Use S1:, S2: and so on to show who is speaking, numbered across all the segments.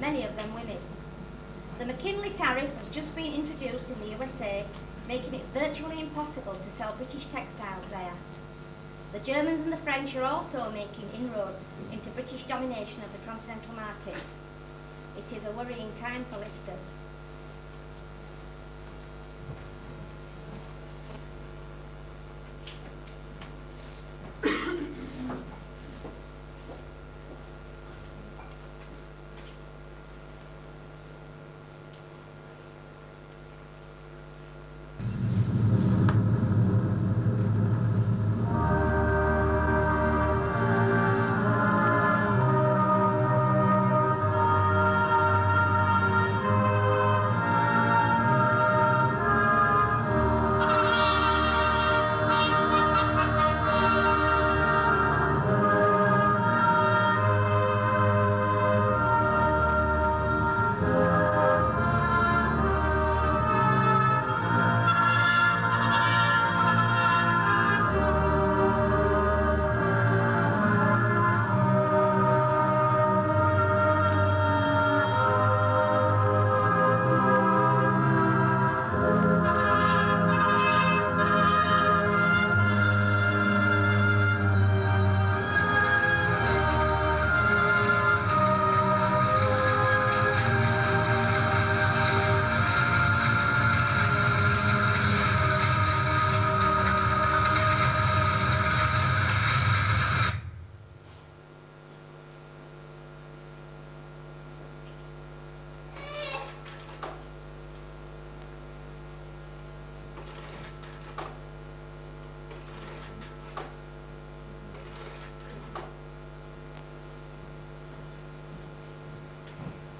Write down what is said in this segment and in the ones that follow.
S1: many of them women. The McKinley tariff has just been introduced in the USA, making it virtually impossible to sell British textiles there. The Germans and the French are also making inroads into British domination of the continental market. It is a worrying time for listers.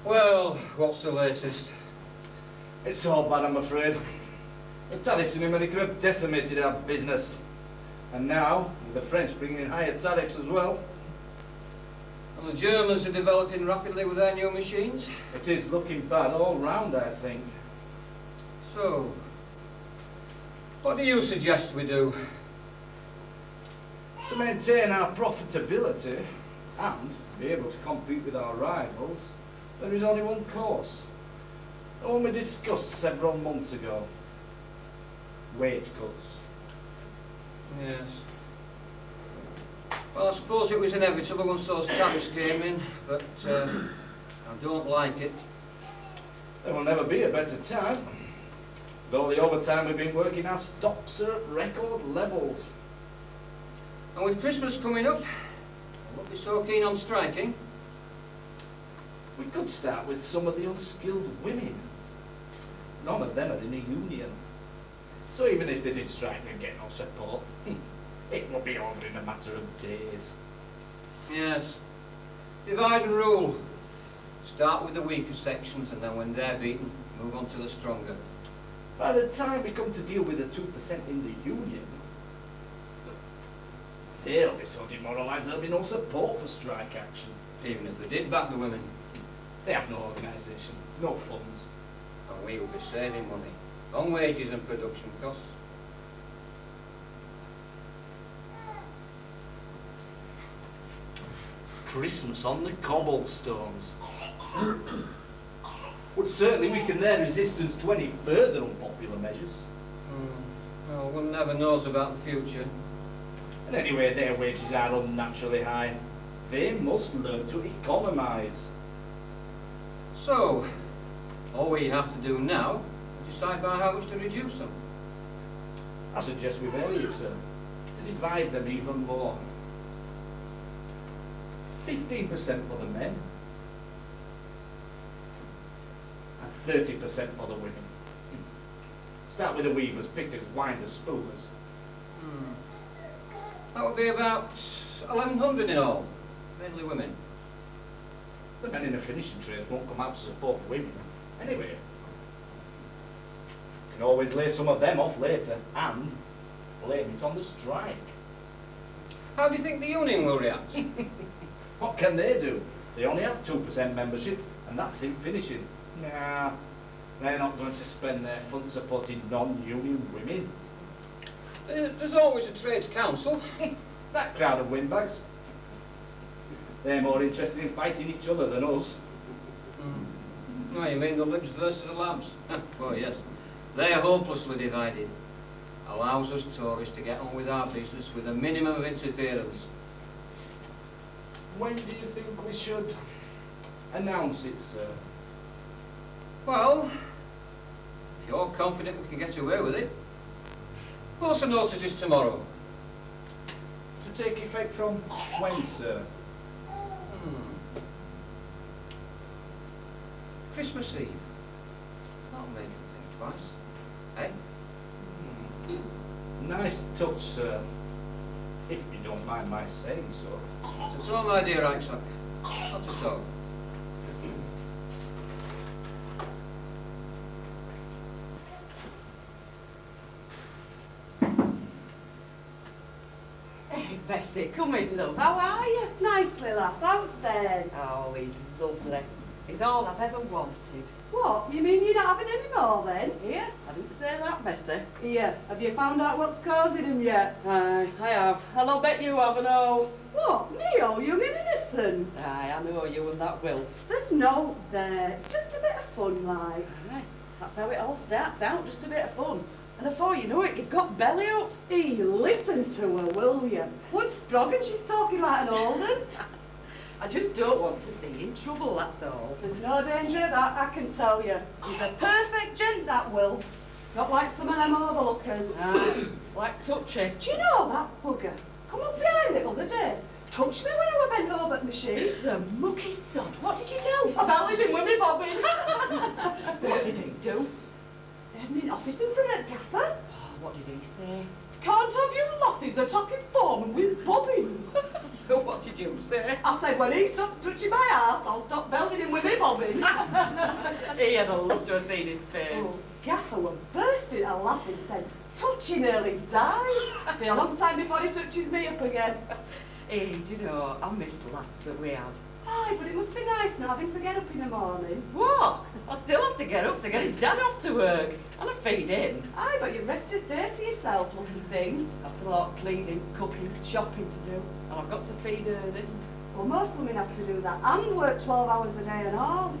S2: Well, what's the latest?
S3: It's all bad, I'm afraid. The tariffs in America have decimated our business. And now, with the French bringing in higher tariffs as well.
S2: And the Germans are developing rapidly with their new machines.
S3: It is looking bad all round, I think.
S2: So, what do you suggest we do?
S3: To maintain our profitability and be able to compete with our rivals, there is only one course. The one we discussed several months ago. Wage cuts.
S2: Yes. Well, I suppose it was inevitable once those tariffs came in, but I don't like it.
S3: There will never be a better time. With all the overtime we've been working, our stocks are at record levels.
S2: And with Christmas coming up, I won't be so keen on striking.
S3: We could start with some of the unskilled women. None of them are in a union. So even if they did strike and get no support, it would be over in a matter of days.
S2: Yes. Divide and rule. Start with the weaker sections, and then when they're beaten, move on to the stronger.
S3: By the time we come to deal with the 2% in the union, they'll be so demoralised there'll be no support for strike action.
S2: Even if they did back the women.
S3: They have no organisation, no funds.
S2: And we will be saving money on wages and production costs.
S3: Christmas on the cobblestones. But certainly we can their resistance to any further unpopular measures.
S2: Well, one never knows about the future.
S3: And anyway, their wages are unnaturally high. They must learn to economise.
S2: So, all we have to do now is decide by how much to reduce them.
S3: I suggest we vary it, sir, to divide them even more. 15% for the men, and 30% for the women. Start with the weavers, pickers, winders, spoolers.
S2: That would be about 1,100 in all, mainly women.
S3: The men in the finishing trades won't come out to support women. Anyway, can always lay some of them off later and blame it on the strike.
S2: How do you think the union will react?
S3: What can they do? They only have 2% membership, and that's in finishing. Nah, they're not going to spend their funds supporting non-union women.
S2: There's always a trades council.
S3: That crowd of windbags. They're more interested in fighting each other than us.
S2: Oh, you mean the libs versus the labs? Oh, yes. They're hopelessly divided. Allows us Tories to get on with our business with a minimum of interference.
S3: When do you think we should announce it, sir?
S2: Well, if you're confident we can get away with it, post a notice is tomorrow.
S3: To take effect from when, sir?
S2: Christmas Eve. That'll make him think twice. Eh?
S3: Nice touch, sir. If you don't mind my saying so.
S2: Not at all, my dear Axel. Not at all.
S4: Hey, Bessie, come in, love. How are you?
S5: Nicely, lass. How's Ben?
S4: Oh, he's lovely. He's all I've ever wanted.
S5: What? You mean you're not having any more then?
S4: Here? I didn't say that, Bessie.
S5: Here, have you found out what's causing him yet?
S4: Aye, I have. And I'll bet you have, and all.
S5: What? Me, all young and innocent?
S4: Aye, I know you and that Will.
S5: There's no there. It's just a bit of fun, like.
S4: Aye, that's how it all starts out, just a bit of fun. And before you know it, you've got belly up.
S5: Hey, listen to her, will you? One sprog and she's talking like an old un.
S4: I just don't want to see you in trouble, that's all.
S5: There's no danger of that, I can tell you. He's a perfect gent, that Will. Not like some of them overlookers.
S4: Aye, like touchy.
S5: Do you know that bugger? Come up behind it the other day. Touched me when I was bent over at the machine.
S4: The mucky sod. What did you do?
S5: I bellied him with me bobbin.
S4: What did he do?
S5: They had me in office in front of Gaffer.
S4: Oh, what did he say?
S5: Can't have you lasses attacking foreman with bobbins.
S4: So what did you say?
S5: I said when he stops touching my ass, I'll stop belting him with me bobbin.
S4: He had a love to have seen his face.
S5: Oh, Gaffer was bursting out laughing, said, touching nearly died. Be a long time before he touches me up again.
S4: Hey, do you know, I miss the laughs that we had.
S5: Aye, but it must be nice not having to get up in the morning.
S4: What? I still have to get up to get his dad off to work. And I feed him.
S5: Aye, but you've rested dirty yourself, lucky thing.
S4: That's a lot of cleaning, cooking, shopping to do. And I've got to feed Ernest.
S5: Well, most women have to do that and work 12 hours a day and all.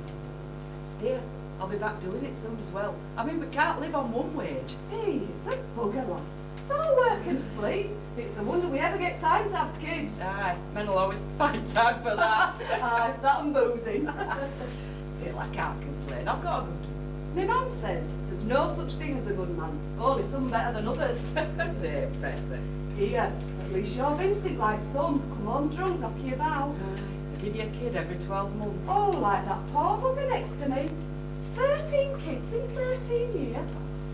S4: Here, I'll be back doing it soon as well. I mean, we can't live on one wage.
S5: Hey, it's a bugger, lass. It's all work and sleep. It's a wonder we ever get time to have kids.
S4: Aye, men will always find time for that.
S5: Aye, that and boozing.
S4: Still, I can't complain. I've got a good
S5: My mum says there's no such thing as a good man. Only some better than others.
S4: day, Bessie.
S5: Here, at least you're Vincent like some. Come home drunk, knock you about.
S4: I give you a kid every 12 months.
S5: Oh, like that poor bugger next to me. 13 kids in 13 years.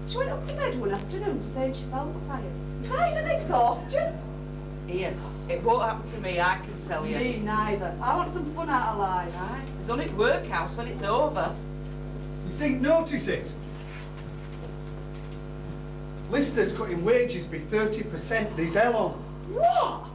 S5: She went up to bed one afternoon saying she felt tired. Died of exhaustion.
S4: Ian, it won't happen to me, I can tell you.
S5: Me neither. I want some fun out of life.
S4: Aye, it's only at workhouse when it's over.
S6: You see, notice it. Lister's cutting wages by 30% this hell on.
S4: What?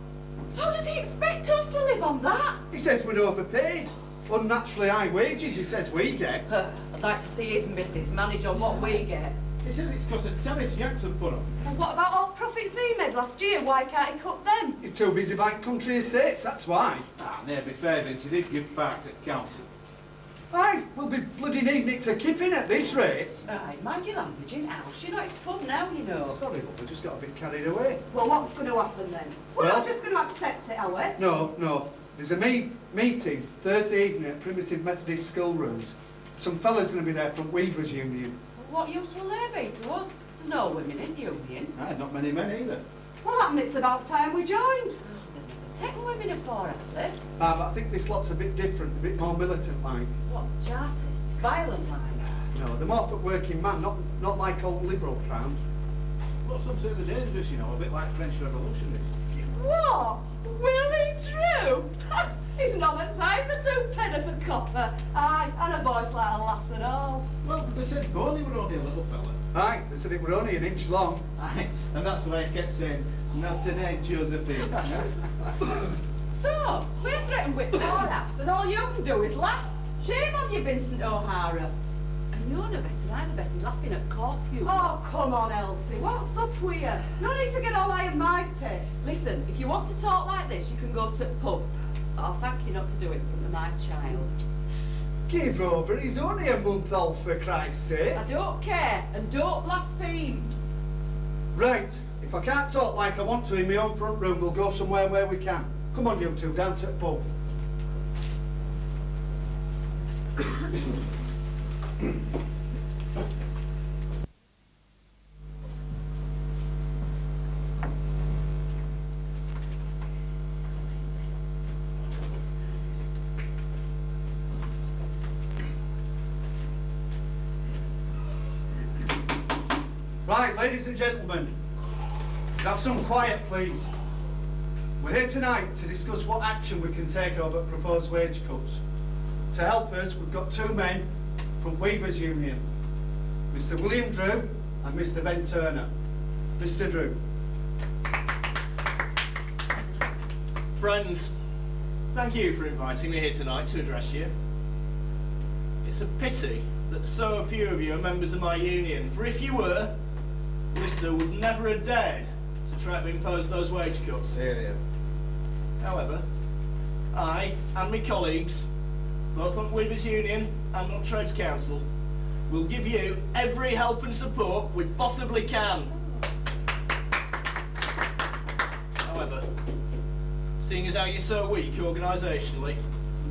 S4: How does he expect us to live on that?
S6: He says we're overpaid. Unnaturally high wages, he says we get.
S4: I'd like to see his missus manage on what we get.
S6: He says it's because of tariff yanks have put up.
S5: And what about all the profits he made last year? Why can't he cut them?
S6: He's too busy buying country estates, that's why.
S7: Ah, near be fair, Vince, he did give back to council.
S6: Aye, we'll be bloody needing it to keep in at this rate.
S4: Aye, mind your language in house. You're not in pub now, you know.
S6: Sorry, love, we just got a bit carried away.
S5: Well, what's going to happen then? We're
S6: Well-
S5: not just going to accept it, are we?
S6: No. There's a meeting Thursday evening at Primitive Methodist Schoolrooms. Some fella's going to be there from Weavers Union.
S4: What use will they be to us? There's no women in union.
S7: Ah, not many men either.
S5: Well, happened it's about time we joined.
S4: They've never taken women afore, have they?
S6: But I think this lot's a bit different, a bit more militant like.
S4: What, chartists? Violent like?
S6: No, they're more for working man, not like old liberal crowd.
S7: Well, some say they're dangerous, you know, a bit like French revolutionists.
S5: What? Really true? He's not the size of two pennyworth copper. Aye, and a voice like a lass and all.
S7: Well, they said Boney were only a little fella.
S6: Aye, they said it were only an inch long.
S7: Aye, and that's why he kept saying, not today, Josephine.
S4: So, we're threatened with courthouse and all you can do is laugh. Shame on you, Vincent O'Hara. And you're no better either, Bessie, laughing at course you.
S5: Oh, come on, Elsie. What's up with you? No need to get all high and mighty.
S4: Listen, if you want to talk like this, you can go to the pub. But I'll thank you not to do it in front of my child.
S6: Give over, he's only a month old for Christ's sake.
S4: I don't care, and don't blaspheme.
S6: Right, if I can't talk like I want to in my own front room, we'll go somewhere where we can. Come on, you two, down to the pub. Right, ladies and gentlemen, have some quiet, please. We're here tonight to discuss what action we can take over proposed wage cuts. To help us, we've got two men from Weavers Union, Mr. William Drew and Mr. Ben Turner. Mr. Drew.
S8: Friends, thank you for inviting me here tonight to address you. It's a pity that so few of you are members of my union, for if you were, Lister would never have dared to try to impose those wage cuts.
S3: Here.
S8: However, I and my colleagues, both on Weavers Union and on Trades Council, will give you every help and support we possibly can. However, seeing as how you're so weak organisationally,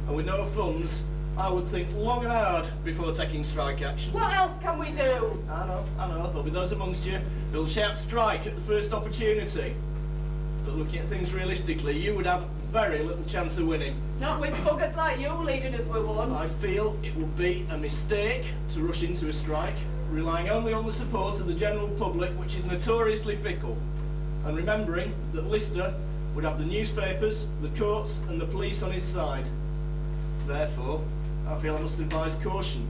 S8: and with no funds, I would think long and hard before taking strike action.
S5: What else can we do?
S8: I know, there'll be those amongst you who'll shout strike at the first opportunity. But looking at things realistically, you would have very little chance of winning.
S5: Not with buggers like you leading us with one.
S8: I feel it would be a mistake to rush into a strike, relying only on the support of the general public, which is notoriously fickle, and remembering that Lister would have the newspapers, the courts and the police on his side. Therefore, I feel I must advise caution.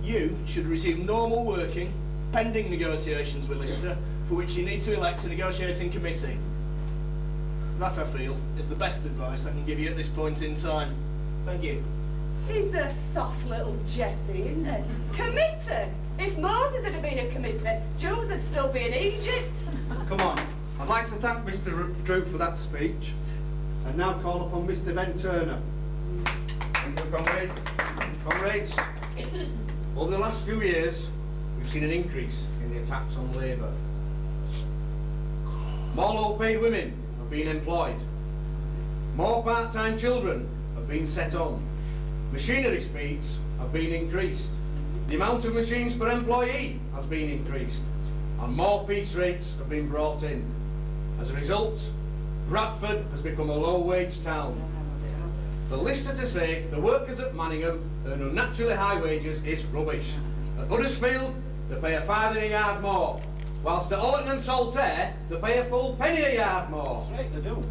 S8: You should resume normal working, pending negotiations with Lister, for which you need to elect a negotiating committee. That, I feel, is the best advice I can give you at this point in time. Thank you.
S5: He's a soft little Jessie, isn't he? Committee? If Moses had been a committee, Jews would still be in Egypt.
S6: Come on. I'd like to thank Mr. Drew for that speech, and now call upon Mr. Ben Turner.
S2: Thank you, comrade. Comrades, over the last few years, we've seen an increase in the attacks on labour. More low-paid women have been employed. More part-time children have been set on. Machinery speeds have been increased. The amount of machines per employee has been increased. And more piece rates have been brought in. As a result, Bradford has become a low-wage town. For Lister to say the workers at Manningham earn unnaturally high wages is rubbish. At Huddersfield, they pay a farthing a yard more, whilst at Ollerton and Saltaire, they pay a full penny a yard more.
S7: That's right, they do.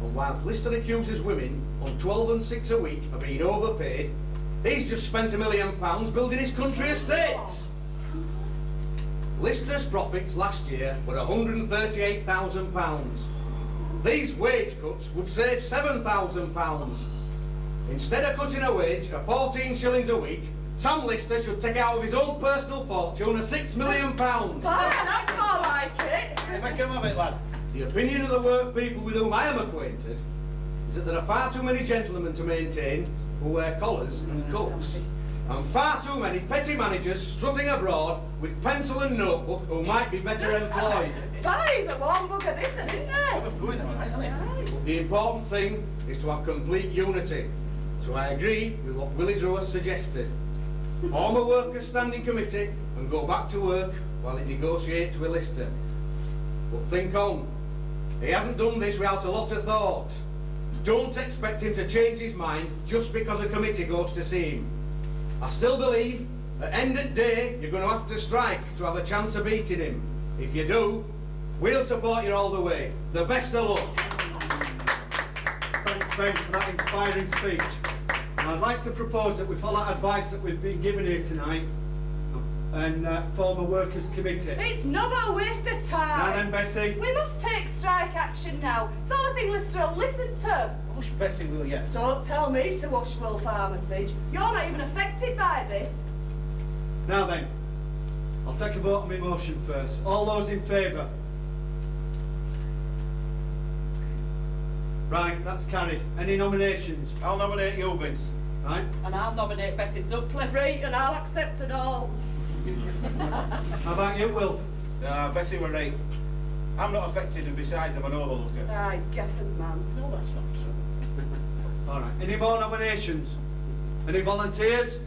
S2: And whilst Lister accuses women on 12 and 6 a week of being overpaid, he's just spent £1 million building his country estates. Lister's profits last year were £138,000. These wage cuts would save £7,000. Instead of cutting a wage of 14 shillings a week, Sam Lister should take out of his own personal fortune of £6 million.
S5: That's more like it.
S7: Hey, make him have it, lad.
S2: The opinion of the work people with whom I am acquainted is that there are far too many gentlemen to maintain who wear collars and cuffs, and far too many petty managers strutting abroad with pencil and notebook who might be better employed.
S5: Barry's a warm bugger, this, isn't he?
S7: I'm going on, right?
S2: But the important thing is to have complete unity. So I agree with what Willie Drew has suggested. Form a workers' standing committee and go back to work while it negotiates with Lister. But think on. He hasn't done this without a lot of thought. Don't expect him to change his mind just because a committee goes to see him. I still believe, at end of day, you're going to have to strike to have a chance of beating him. If you do, we'll support you all the way. The best of luck.
S6: Thanks, Ben, for that inspiring speech. And I'd like to propose that we follow advice that we've been given here tonight and form a workers' committee.
S5: It's not but a waste of time.
S6: Now then, Bessie.
S5: We must take strike action now. It's the only thing Lister will listen to.
S7: Hush, Betsy, will you?
S5: Don't tell me to hush, Wilf Armitage. You're not even affected by this.
S6: Now then, I'll take a vote on my motion first. All those in favour? Right, that's carried. Any nominations?
S7: I'll nominate you, Vince.
S6: Right.
S4: And I'll nominate Bessie Sutcliffe.
S5: Right, and I'll accept it all.
S6: How about you, Wilf?
S7: Bessie were right. I'm not affected, and besides, I'm an overlooker.
S5: Aye, gaffers, man.
S7: No, that's not true.
S6: All right. Any more nominations? Any volunteers?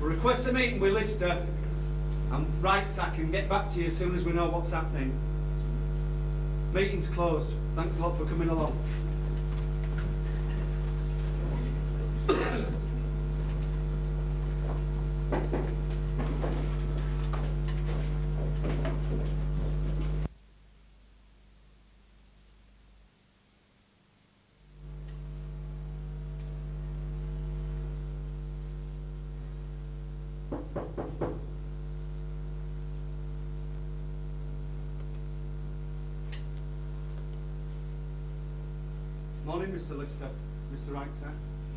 S6: We'll request a meeting with Lister and Right Sack and get back to you as soon as we know what's happening. Meeting's closed. Thanks a lot for coming along. Morning, Mr. Lister. Mr. Right Sack.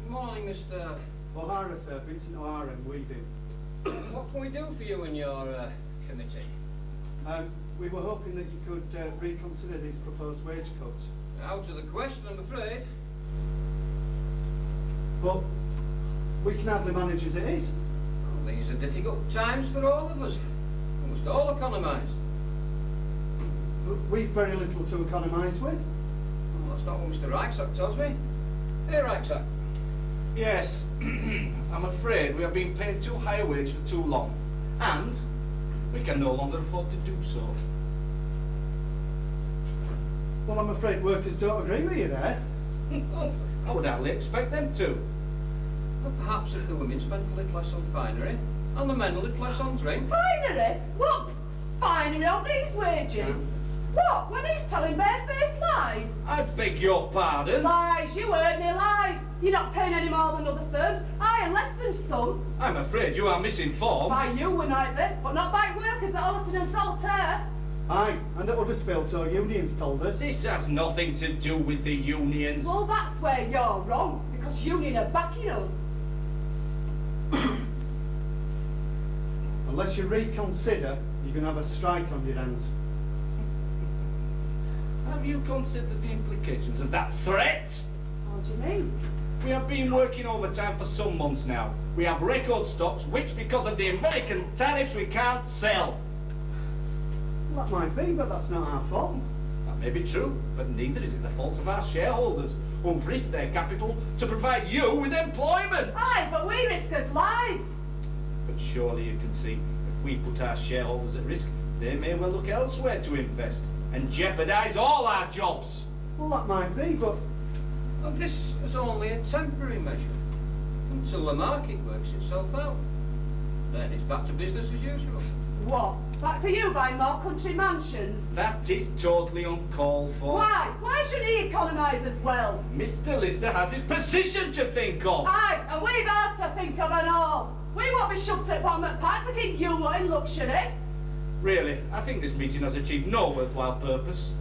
S9: Morning, Mr.
S6: O'Hara, sir. Vincent O'Hara and Weaving.
S9: What can we do for you and your committee?
S6: We were hoping that you could reconsider these proposed wage cuts.
S9: Out of the question, I'm afraid.
S6: But we can hardly manage as it is.
S9: Well, these are difficult times for all of us. We must all economise.
S6: We've very little to economise with.
S9: Well, that's not what Mr. Reichsack tells me. Hey, Reichsack.
S3: Yes, I'm afraid we have been paid too high a wage for too long, and we can no longer afford to do so.
S6: Well, I'm afraid workers don't agree with you there.
S3: I would hardly expect them to.
S9: Well, perhaps if the women spent a little less on finery, and the men a little less on drink.
S5: Finery? What? Finery on these wages? What? When he's telling bare-faced lies?
S3: I beg your pardon?
S5: Lies, you heard me, lies. You're not paying any more than other firms. Aye, and less than some.
S3: I'm afraid you are misinformed.
S5: By you we might be, but not by workers at Allerton and Saltaire.
S6: Aye, and at Huddersfield, so unions told us.
S3: This has nothing to do with the unions.
S5: Well, that's where you're wrong, because union are backing us.
S6: Unless you reconsider, you're going to have a strike on your hands.
S3: Have you considered the implications of that threat?
S5: What do you mean?
S3: We have been working overtime for some months now. We have record stocks, which because of the American tariffs we can't sell.
S6: Well, that might be, but that's not our fault.
S3: That may be true, but neither is it the fault of our shareholders, who've risked their capital to provide you with employment.
S5: Aye, but we risk our lives.
S3: But surely you can see, if we put our shareholders at risk, they may well look elsewhere to invest and jeopardise all our jobs.
S6: Well, that might be, but...
S9: And this is only a temporary measure, until the market works itself out. Then it's back to business as usual.
S5: What? Back to you buying more country mansions?
S3: That is totally uncalled for.
S5: Why? Why should he economise as well?
S3: Mr. Lister has his position to think of.
S5: Aye, and we've ours to think of and all. We won't be shoved at bottom at part to keep you lot in luxury.
S3: Really, I think this meeting has achieved no worthwhile purpose.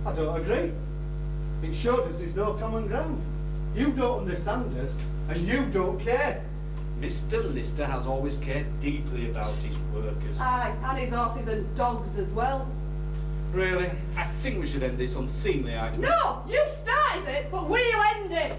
S6: I don't agree. It showed us there's no common ground. You don't understand us, and you don't care.
S3: Mr. Lister has always cared deeply about his workers.
S5: Aye, and his horses and dogs as well.
S3: Really, I think we should end this unseemly argument.
S5: No, you started it, but we'll end it.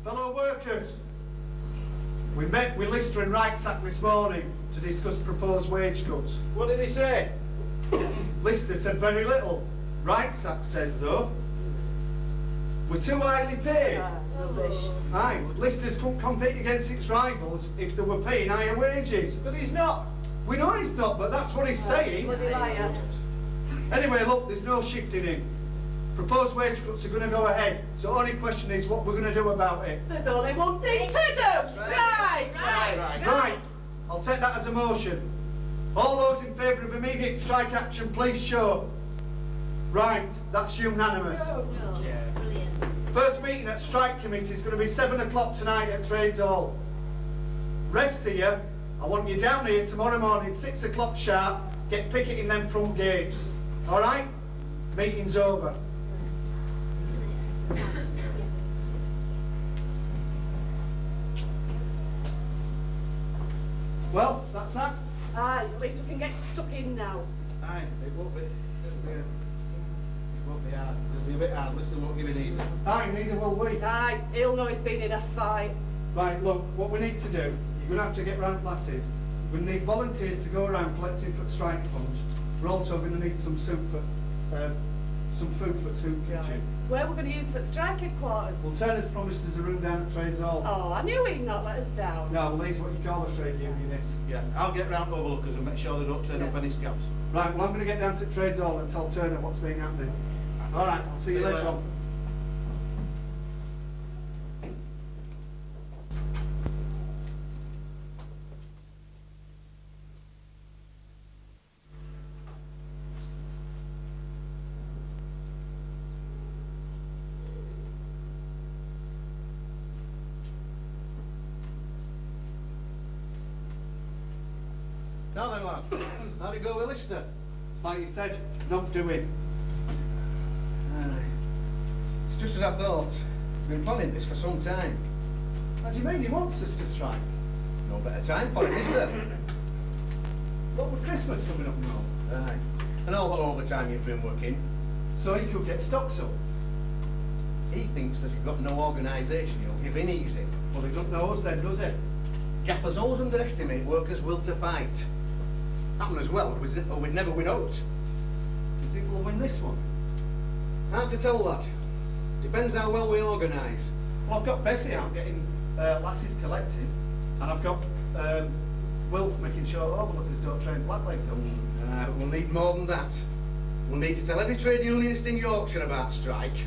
S6: Fellow workers, we met with Lister and Reichsack this morning to discuss proposed wage cuts.
S7: What did he say?
S6: Lister said very little. Reichsack says, though, we're too highly paid.
S5: Rubbish.
S6: Aye, Lister's couldn't compete against its rivals if they were paying higher wages.
S7: But he's not.
S6: We know he's not, but that's what he's saying.
S5: Bloody liar.
S6: Anyway, look, there's no shifting in. Proposed wage cuts are going to go ahead, so only question is what we're going to do about it.
S5: There's only one thing to do. Strike!
S6: Right, I'll take that as a motion. All those in favour of immediate strike action, please show. Right, that's unanimous.
S1: Brilliant.
S6: First meeting at strike committee is going to be 7 o'clock tonight at Trades Hall. Rest of you, I want you down here tomorrow morning, 6 o'clock sharp, get picketing them front gates. All right? Meeting's over. Well, that's that.
S5: Aye, at least we can get stuck in now.
S7: Aye, it won't be hard. It'll be a bit hard. Lister won't give it easy.
S6: Aye, neither will we.
S5: Aye, he'll know he's been in a fight.
S6: Right, look, what we need to do, you're going to have to get round lasses. We need volunteers to go around collecting for strike funds. We're also going to need some soup for, some food for the soup kitchen.
S5: Where we're going to use for strike headquarters?
S6: Well, Turner's promised us a room down at Trades Hall.
S5: Oh, I knew he'd not let us down.
S6: No, well, he's what you call a trade unionist.
S7: Yeah, I'll get round to overlookers and make sure they don't turn up any scabs.
S6: Right, well, I'm going to get down to Trades Hall and tell Turner what's been happening. All right, I'll see you later on.
S2: Now then, lad, how'd it go with Lister?
S6: Like you said, not doing.
S2: It's just as I thought. We've been planning this for some time.
S6: How do you mean he wants us to strike?
S2: No better time for it, is there?
S6: What with Christmas coming up now?
S2: Aye. And all the overtime you've been working.
S6: So he could get stocks up.
S2: He thinks because you've got no organisation, you'll give in easy.
S6: Well, he don't know us then, does he?
S2: Gaffers always underestimate workers' will to fight. Happen as well, or we'd never win out.
S6: Do you think we'll win this one?
S2: Hard to tell, lad. Depends how well we organise.
S6: Well, I've got Bessie out getting lasses collected, and I've got Wilf making sure overlookers don't train blacklegs up.
S2: But we'll need more than that. We'll need to tell every trade unionist in Yorkshire about strike.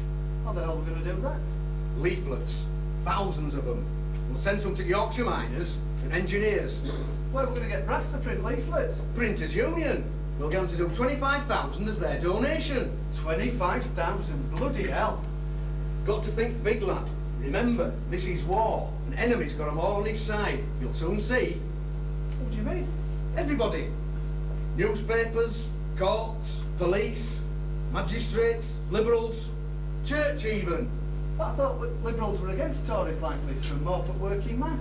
S6: How the hell are we going to do that?
S2: Leaflets, thousands of them. We'll send some to Yorkshire miners and engineers.
S6: Where are we going to get brass to print leaflets?
S2: Printers Union. We'll get them to do 25,000 as their donation.
S6: 25,000, bloody hell.
S2: Got to think big, lad. Remember, this is war. An enemy's got them all on his side. You'll soon see.
S6: What do you mean?
S2: Everybody. Newspapers, courts, police, magistrates, liberals, church even.
S6: I thought Liberals were against Tories like this and more for working man.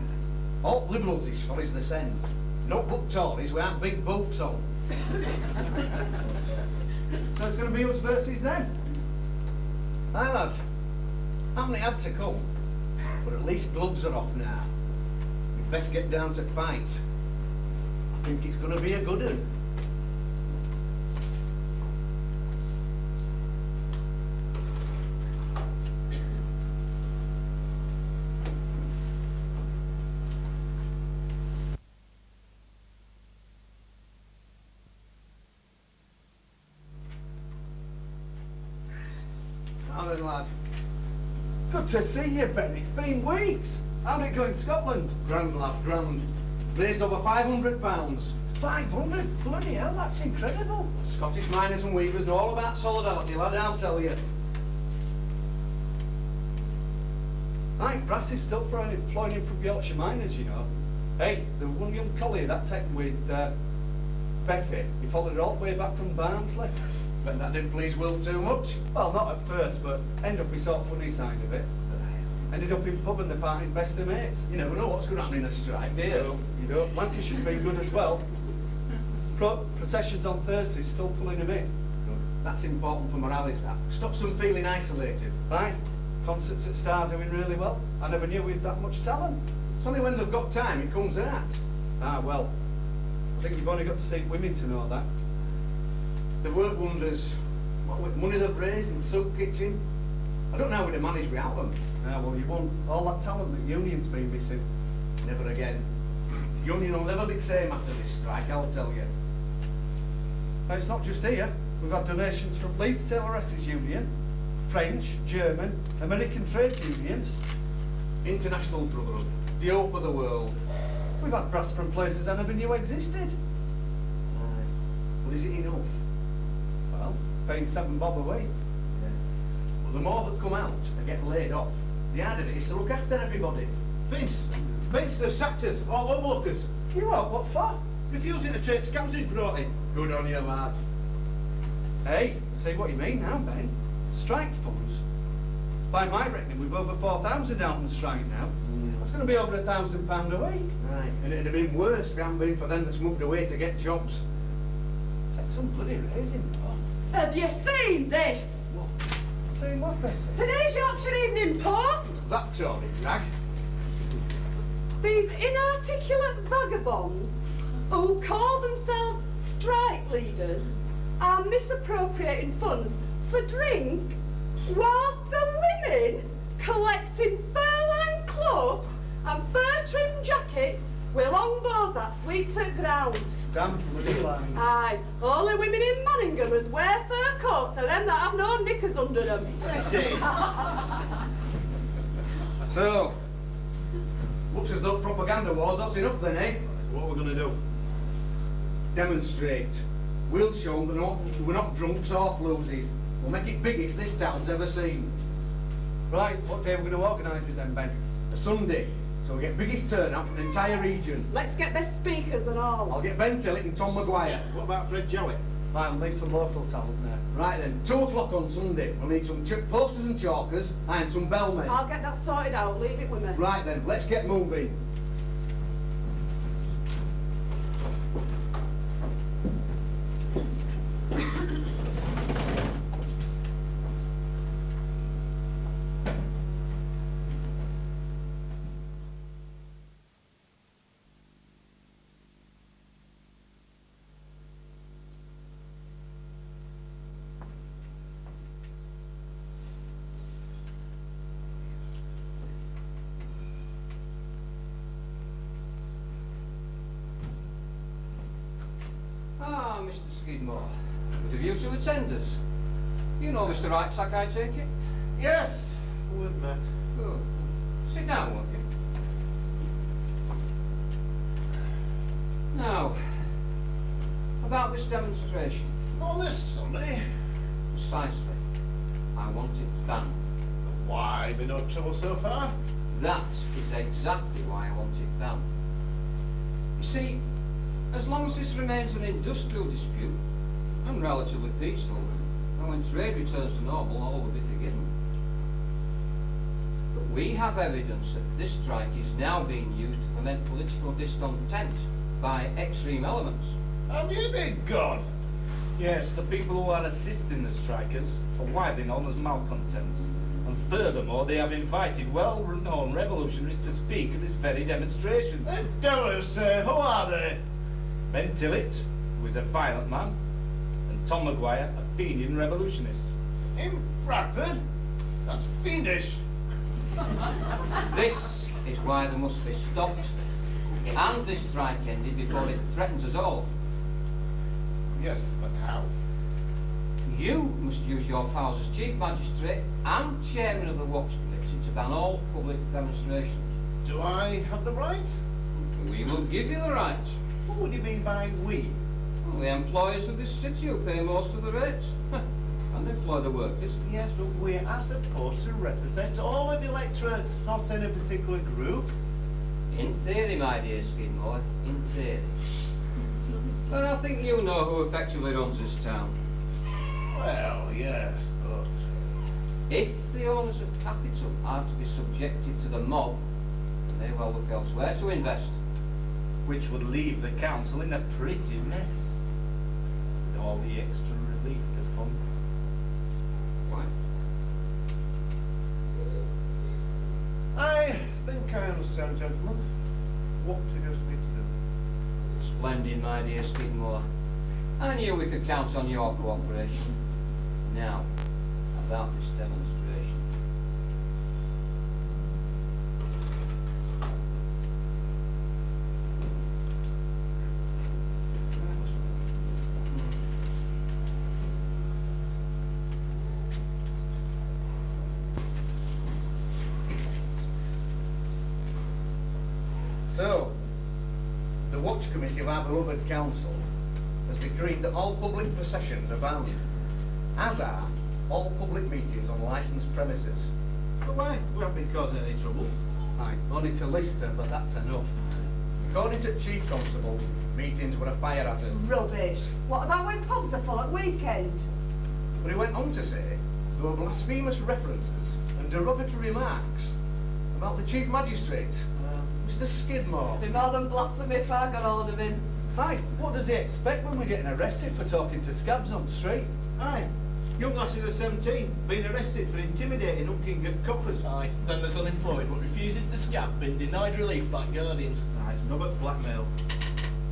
S2: All Liberals is for is the send. Not but Tories without big boots on.
S6: So it's going to be us versus them.
S2: Aye, lad. Haven't it had to come? But at least gloves are off now. We'd best get down to fight. I think it's going to be a good one. Now then, lad.
S6: Good to see you, Ben. It's been weeks. How'd it go in Scotland?
S2: Grand, lad, grand. Raised over £500.
S6: 500? Bloody hell, that's incredible.
S2: Scottish miners and weavers know all about solidarity, lad, I'll tell you.
S6: Aye, Brass is still employing him from Yorkshire miners, you know. Hey, the one young collie that tech with Bessie, he followed her all the way back from Barnsley.
S2: Bet that didn't please Wilf too much.
S6: Well, not at first, but ended up his sort of funny side of it. Ended up in pub and they're parting best of mates.
S2: You never know what's going to happen in a strike, do you?
S6: You know, Lancashire's been good as well. Processions on Thursdays still pulling him in.
S2: Good. That's important for morale, is that? Stops them feeling isolated.
S6: Aye, concerts at Star doing really well. I never knew we had that much talent.
S2: It's only when they've got time it comes out.
S6: Ah, well, I think you've only got to see women to know that.
S2: They've worked wonders. What with money they've raised in the soup kitchen. I don't know how we'd have managed without them.
S6: Ah, well, you won all that talent that Union's been missing.
S2: Never again. The Union will never be the same after this strike, I'll tell you.
S6: Now, it's not just here. We've had donations from Leeds Tailoresses Union, French, German, American trade unions.
S2: International brotherhood. The hope of the world.
S6: We've had brass from places I never knew existed.
S2: Well, is it enough?
S6: Well, paying £7 a week.
S2: Yeah. Well, the more that come out and get laid off, the harder it is to look after everybody.
S7: Vince, they've sacked us, all overlookers.
S6: You are, what for?
S7: Refusing to take scabs he's brought in.
S2: Good on you, lad.
S6: Hey, see what you mean now, Ben. Strike funds. By my reckoning, we've over 4,000 out on strike now. That's going to be over £1,000 a week.
S2: Aye, and it'd have been worse if it hadn't been for them that's moved away to get jobs.
S6: Take some bloody raising, though.
S5: Have you seen this?
S6: What? Seen what, Bessie?
S5: Today's Yorkshire Evening Post.
S2: That Tory rag.
S5: These inarticulate vagabonds who call themselves strike leaders are misappropriating funds for drink whilst the women collecting fur-lined cloaks and fur-trimmed jackets with long bows that sweep to ground.
S6: Damn bloody lines.
S5: Aye, only women in Manningham as wear fur coats are them that have no knickers under them.
S7: I see.
S2: So, looks as though propaganda war's hotting up then, eh?
S7: What are we going to do?
S2: Demonstrate. We'll show them that we're not drunks or floozies. We'll make it biggest this town's ever seen.
S6: Right, what day are we going to organise it then, Ben?
S2: A Sunday, so we get biggest turnout from the entire region.
S5: Let's get best speakers and all.
S2: I'll get Ben Tillett and Tom Maguire.
S7: What about Fred Jowett?
S6: Right, I'll leave some local talent there.
S2: Right then, 2 o'clock on Sunday. We'll need some posters and chalkers and some bellmen.
S5: I'll get that sorted out, leave it with me.
S2: Right then, let's get moving.
S9: Ah, Mr. Skidmore. With a view to attenders. You know Mr. Wrightsack, I take it?
S7: Yes, we've met.
S9: Good. Sit down, won't you? Now, about this demonstration.
S7: On this Sunday.
S9: Precisely. I want it banned.
S7: Why, been no trouble so far?
S9: That is exactly why I want it banned. You see, as long as this remains an industrial dispute, and relatively peaceful, and when trade returns to normal, all will be forgiven. But we have evidence that this strike is now being used to foment political discontent by extreme elements.
S7: Have you been God?
S3: Yes, the people who are assisting the strikers are widely known as malcontents. And furthermore, they have invited well-known revolutionaries to speak at this very demonstration.
S7: They don't say, who are they?
S3: Ben Tillett, who is a violent man, and Tom Maguire, a Fenian revolutionist.
S7: In Bradford? That's fiendish.
S9: This is why they must be stopped, and this strike ended before it threatens us all.
S7: Yes, but how?
S9: You must use your powers as Chief Magistrate and Chairman of the Watch Committee to ban all public demonstrations.
S7: Do I have the right?
S9: We will give you the right.
S7: What would you mean by we?
S9: Well, the employers of this city who pay most of the rates. And employ the workers.
S7: Yes, but we are supposed to represent all of the electorate, not any particular group.
S9: In theory, my dear Skidmore, in theory. But I think you know who effectively runs this town.
S7: Well, yes, but...
S9: If the owners of capital are to be subjected to the mob, they may well look elsewhere to invest.
S3: Which would leave the council in a pretty mess, with all the extra relief to fund.
S9: Why?
S7: I think I understand, gentlemen. What do you me to do?
S9: Splendid, my dear Skidmore. I knew we could count on your cooperation. Now, about this demonstration.
S2: So, Watch Committee of our beloved council has decreed that all public processions are banned, as are all public meetings on licensed premises.
S8: But why? We haven't been causing any trouble.
S6: Aye, only to Lister, but that's enough.
S2: According to Chief Constable, meetings were a fire hazard.
S5: Rubbish. What about when pubs are full at weekend?
S2: But he went on to say there were blasphemous references and derogatory remarks about the Chief Magistrate, Mr. Skidmore.
S5: Be more than blasphemy if I got hold of him.
S6: Aye, what does he expect when we're getting arrested for talking to scabs on the street?
S8: Aye. Young lasses of 17 being arrested for intimidating unking at coppers. Aye. Then there's unemployed but refuses to scab, been denied relief by guardians. Aye, it's nothing blackmail.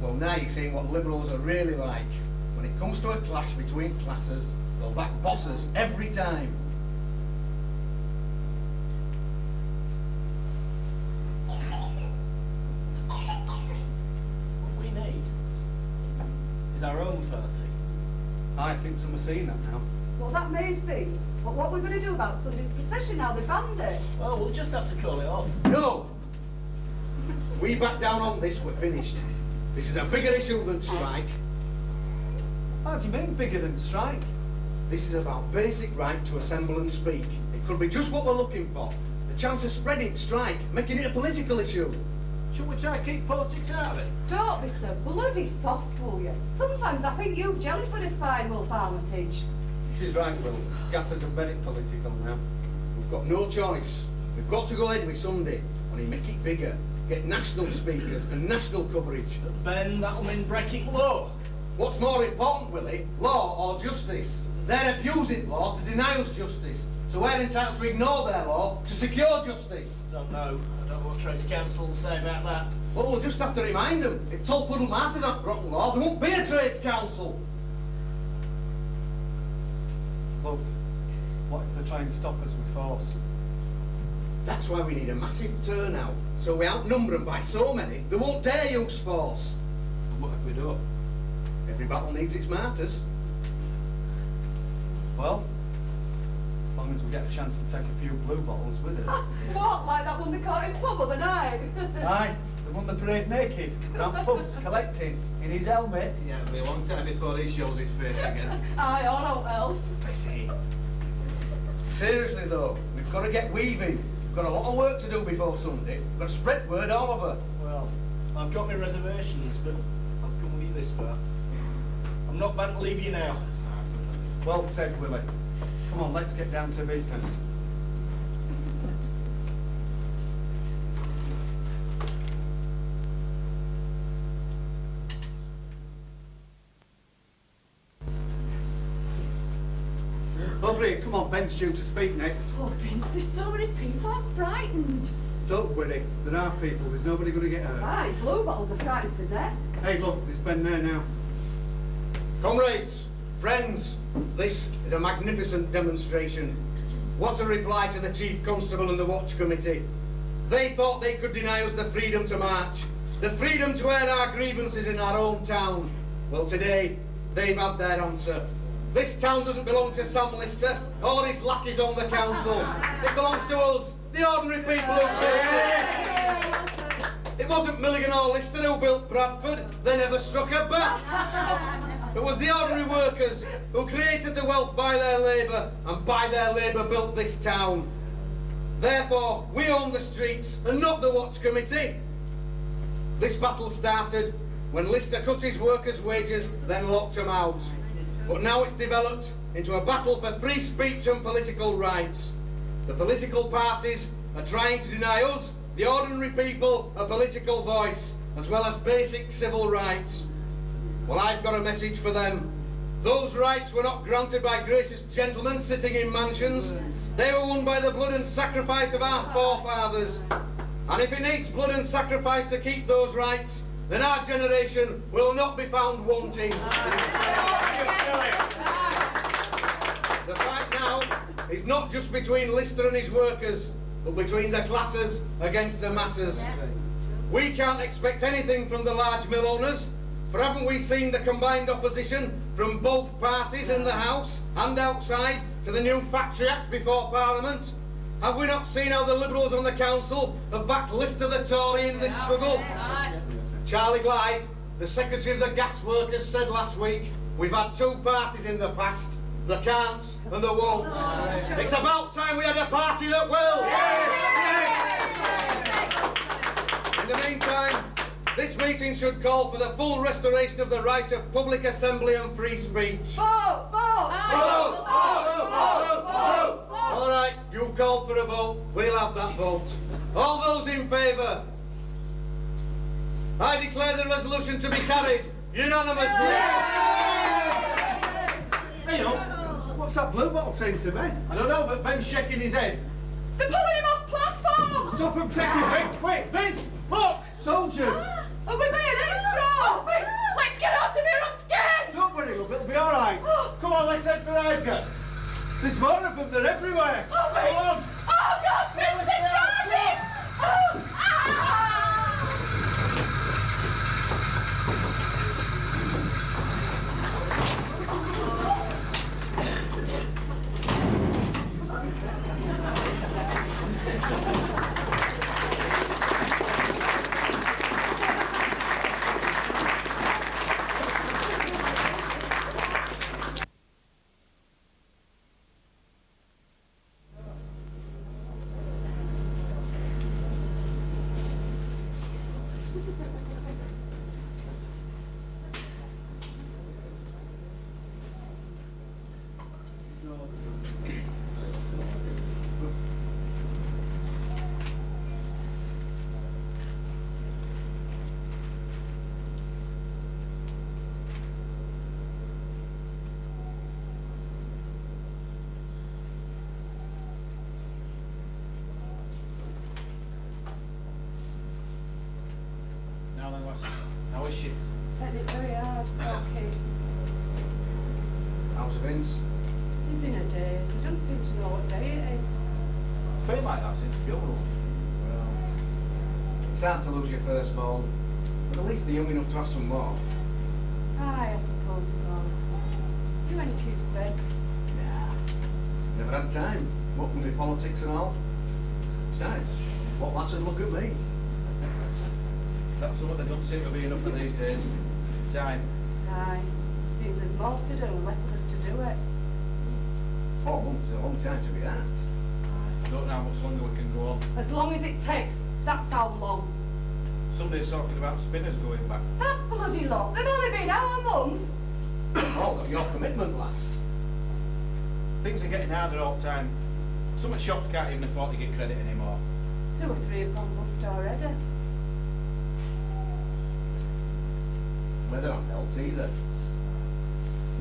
S2: Well, now you're seeing what Liberals are really like. When it comes to a clash between classes, they'll back bosses every time.
S8: What we need is our own party.
S6: I think some are seeing that now.
S5: Well, that may be. But what we're going to do about Sunday's procession now they banned it?
S8: Well, we'll just have to call it off.
S2: No! We back down on this, we're finished. This is a bigger issue than strike.
S6: How do you mean bigger than strike?
S2: This is about basic right to assemble and speak. It could be just what we're looking for. The chance of spreading strike, making it a political issue.
S8: Should we try and keep politics out of it?
S5: Don't be so bloody soft, will you? Sometimes I think you've Jellyford aspired, Wolf Armitage.
S6: She's right, Will. Gaffers have made it political now.
S2: We've got no choice. We've got to go ahead with Sunday. Only make it bigger. Get national speakers and national coverage.
S8: But Ben, that'll mean breaking law.
S2: What's more important, Willie, law or justice? They're abusing law to deny us justice, so we're entitled to ignore their law to secure justice.
S8: Don't know. I don't know what Trades Council will say about that.
S2: Well, we'll just have to remind them, if Tolpuddle Martyrs haven't broken law, there won't be a Trades Council.
S6: Look, what if they try and stop us with force?
S2: That's why we need a massive turnout, so we outnumber them by so many, they won't dare use force.
S8: What if we do?
S2: Every battle needs its martyrs.
S6: Well, as long as we get a chance to take a few blue bottles with us.
S5: What, like that one they caught in pub other night?
S6: Aye, the one that parade naked, round pubs collecting in his helmet.
S8: Yeah, it'll be a long time before he shows his face again.
S5: Aye, or no else.
S2: I see. Seriously though, we've got to get weaving. We've got a lot of work to do before Sunday. We've got to spread word all over.
S8: Well, I've got my reservations, but I've come with you this far. I'm not bound to leave you now.
S6: Well said, Willie. Come on, let's get down to business. Over here, come on, Ben's due to speak next.
S4: Oh, Vince, there's so many people, I'm frightened.
S6: Don't worry, there are people, there's nobody going to get hurt.
S5: Aye, blue bottles are frightened to death.
S6: Hey, look, there's Ben there now.
S2: Comrades, friends, this is a magnificent demonstration. What a reply to the Chief Constable and the Watch Committee. They thought they could deny us the freedom to march, the freedom to air our grievances in our own town. Well, today, they've had their answer. This town doesn't belong to Sam Lister or his lackeys on the council. It belongs to us, the ordinary people who built it. It wasn't Milligan or Lister who built Bradford. They never struck a bat. It was the ordinary workers who created the wealth by their labour and by their labour built this town. Therefore, we own the streets and not the Watch Committee. This battle started when Lister cut his workers' wages, then locked them out. But now it's developed into a battle for free speech and political rights. The political parties are trying to deny us, the ordinary people, a political voice, as well as basic civil rights. Well, I've got a message for them. Those rights were not granted by gracious gentlemen sitting in mansions. They were won by the blood and sacrifice of our forefathers. And if it needs blood and sacrifice to keep those rights, then our generation will not be found wanting. The fight now is not just between Lister and his workers, but between the classes against the masses. We can't expect anything from the large mill owners, for haven't we seen the combined opposition from both parties in the House and outside to the new Factory Act before Parliament? Have we not seen how the Liberals on the Council have backed Lister the Tory in this struggle? Charlie Glyde the Secretary of the Gas Workers said last week, we've had two parties in the past, the can'ts and the won'ts. It's about time we had a party that will! In the meantime, this meeting should call for the full restoration of the right of public assembly and free speech.
S5: Vote! Vote!
S2: Vote! All right, you've called for a vote. We'll have that vote. All those in favour? I declare the resolution to be carried unanimously.
S6: Hey, what's that blue bottle saying to me?
S7: I don't know, but Ben's shaking his head.
S5: They're pulling him off platform!
S6: Stop him, take him, Vic! Quick, Vince! Look! Soldiers!
S5: Are we bayonets, Joe? Vince, let's get out of here, I'm scared!
S6: Don't worry, love, it'll be all right. Come on, let's head for Edgar. There's more of them, they're everywhere.
S5: Oh, Vince!
S6: Come on.
S5: Oh, God, Vince, they're charging! Oh,
S3: Now then, lass, how is she?
S5: Taking it very hard, okay.
S2: How's Vince?
S5: He's in a daze. He doesn't seem to know what day it is.
S3: I've been like that since funeral.
S2: Well, it's hard to lose your firstborn, but at least they're young enough to have some more.
S5: Aye, I suppose he's honest. You any cubes, Ben?
S2: Nah, never had time. What with politics and all. Besides, what lads would look at me?
S7: That's something that don't seem to be enough of these days. Time.
S5: Aye. Seems there's more to do and less of us to do it.
S2: 4 months is a long time to be that.
S7: I don't know how much longer we can go on.
S5: As long as it takes, that's how long.
S7: Somebody's talking about spinners going back.
S5: That bloody lot, they've only been out a month.
S2: Oh, got your commitment, lass.
S7: Things are getting harder all the time. Some of the shops can't even afford to get credit anymore.
S5: 2 or 3 have gone bust already.
S2: Weather aren't helped either.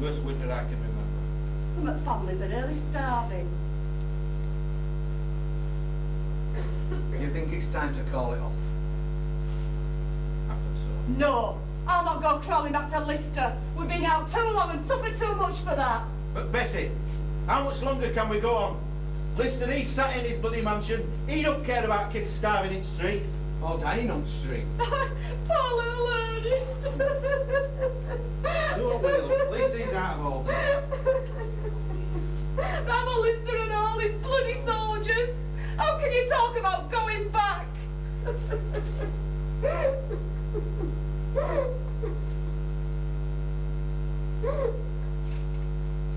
S7: Worst winter I can remember.
S5: Some of the families are nearly starving.
S2: Do you think it's time to call it off?
S7: Happens so.
S5: No, I'll not go crawling back to Lister. We've been out too long and suffered too much for that.
S7: But Bessie, how much longer can we go on? Lister, he's sat in his bloody mansion. He don't care about kids starving in the street.
S2: Or dying on the street.
S5: Poor little Ernest.
S7: Don't worry, look, at least he's out of all this.
S5: That Lister and all his bloody soldiers. How can you talk about going back?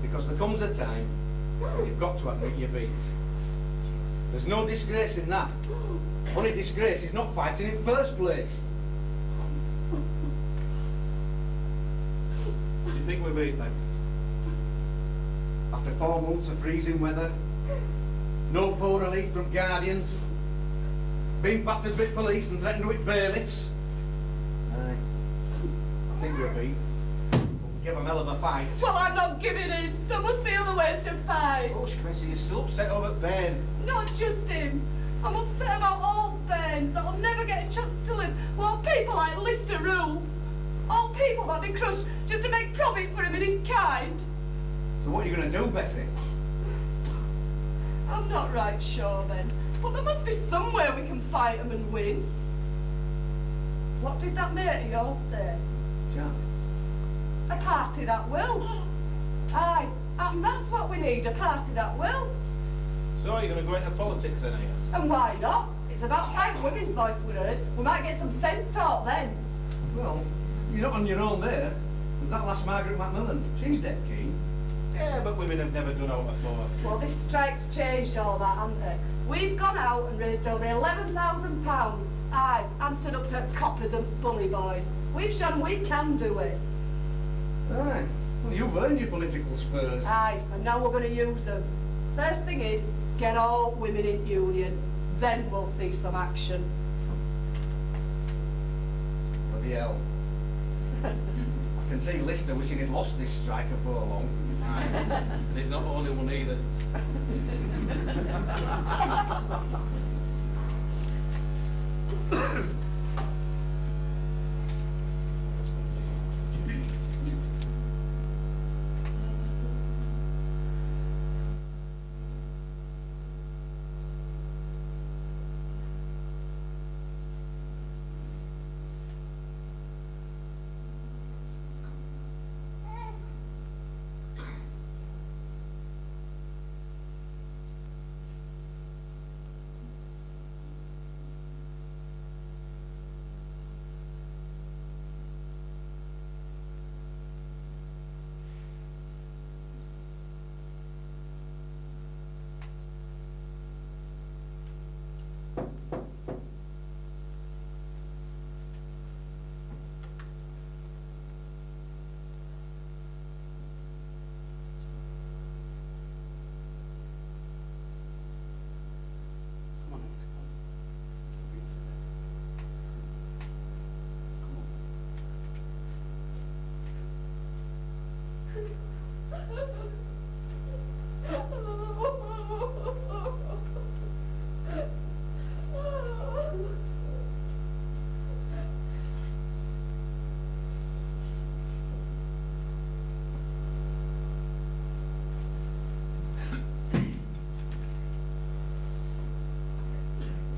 S2: Because there comes a time when you've got to admit your beat. There's no disgrace in that. Only disgrace is not fighting in first place.
S7: Do you think we're beat then?
S2: After 4 months of freezing weather, no poor relief from guardians, being battered with police and threatened with bailiffs. Aye, I think we're beat. But we give 'em hell of a fight.
S5: Well, I'm not giving in. There must be other ways to fight.
S7: Gosh, Bessie, you're still upset over Ben.
S5: Not just him. I'm upset about all Bairns that'll never get a chance to live while people like Lister rule. All people that'll be crushed just to make profits for him and his kind.
S2: So what are you going to do, Bessie?
S5: I'm not right sure then, but there must be somewhere we can fight them and win. What did that mate of yours say?
S2: Charlie?
S5: A party that will. Aye, and that's what we need, a party that will.
S7: So are you going to go into politics then, are you?
S5: And why not? It's about time women's voice were heard. We might get some sense taught then.
S2: Well, You're not on your own there. There's that last Margaret Macmillan. She's dead keen.
S7: Yeah, but women have never done out before.
S5: Well, this strike's changed all that, hasn't it? We've gone out and raised over £11,000. Aye, and stood up to coppers and bully boys. We've shown we can do it.
S2: Aye. Well, you've earned your political spurs.
S5: Aye, and now we're going to use them. First thing is, get all women in union. Then we'll see some action.
S2: Bloody hell. I can see Lister wishing he'd lost this strike before long.
S7: And he's not the only one either.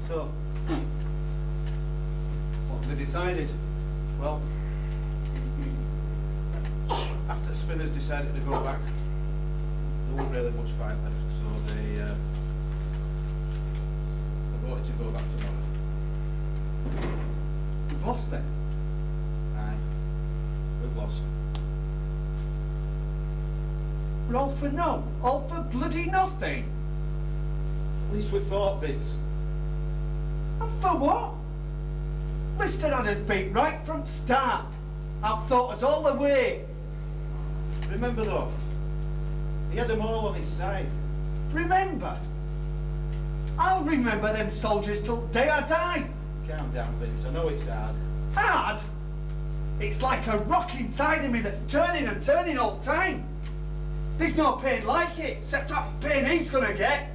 S6: So, what have they decided? Well,
S7: After Spinners decided to go back, there wasn't really much fight left, so they wanted to go back tomorrow.
S6: we've lost them.
S7: Aye, we've lost.
S6: But all for no, all for bloody nothing.
S7: At least we fought, Vince.
S6: And for what? Lister had us beat right from the start. Outthought us all the way.
S7: Remember though, he had them all on his side.
S6: Remember? I'll remember them soldiers till the day I die.
S7: Calm down, Vince. I know it's hard.
S6: Hard? It's like a rock inside of me that's turning and turning all the time. There's no pain like it, except that pain he's gonna get.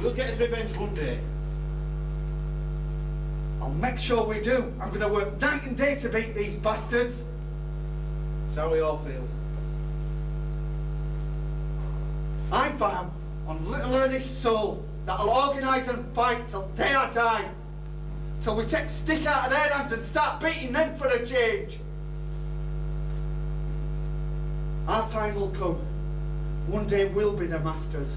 S7: We'll get his revenge one day.
S6: I'll make sure we do. I'm gonna work night and day to beat these bastards.
S7: That's how we all feel.
S6: I vow on little Ernest's soul that I'll organise and fight till the day I die. Till we take stick out of their hands and start beating them for a change. Our time will come. One day we'll be the masters.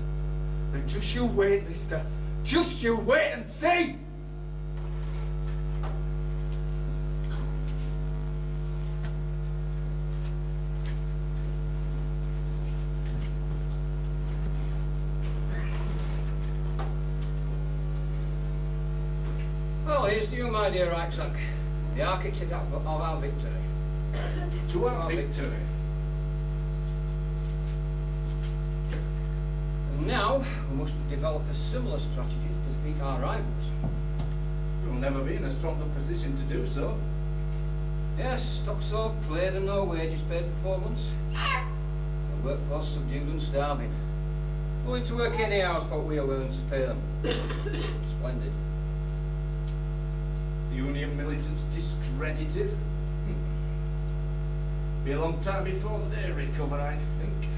S6: And just you wait, Lister. Just you wait and see!
S9: Well, here's to you, my dear Isaac, the architect of our victory.
S7: To our victory.
S9: And now, we must develop a similar strategy to defeat our rivals.
S7: We'll never be in a stronger position to do so.
S9: Yes, stocks all cleared and no wages paid for 4 months. The workforce subdued and starving. Willing to work any hours for what we are willing to pay them. Splendid.
S7: Union militants discredited. Be a long time before they recover, I think.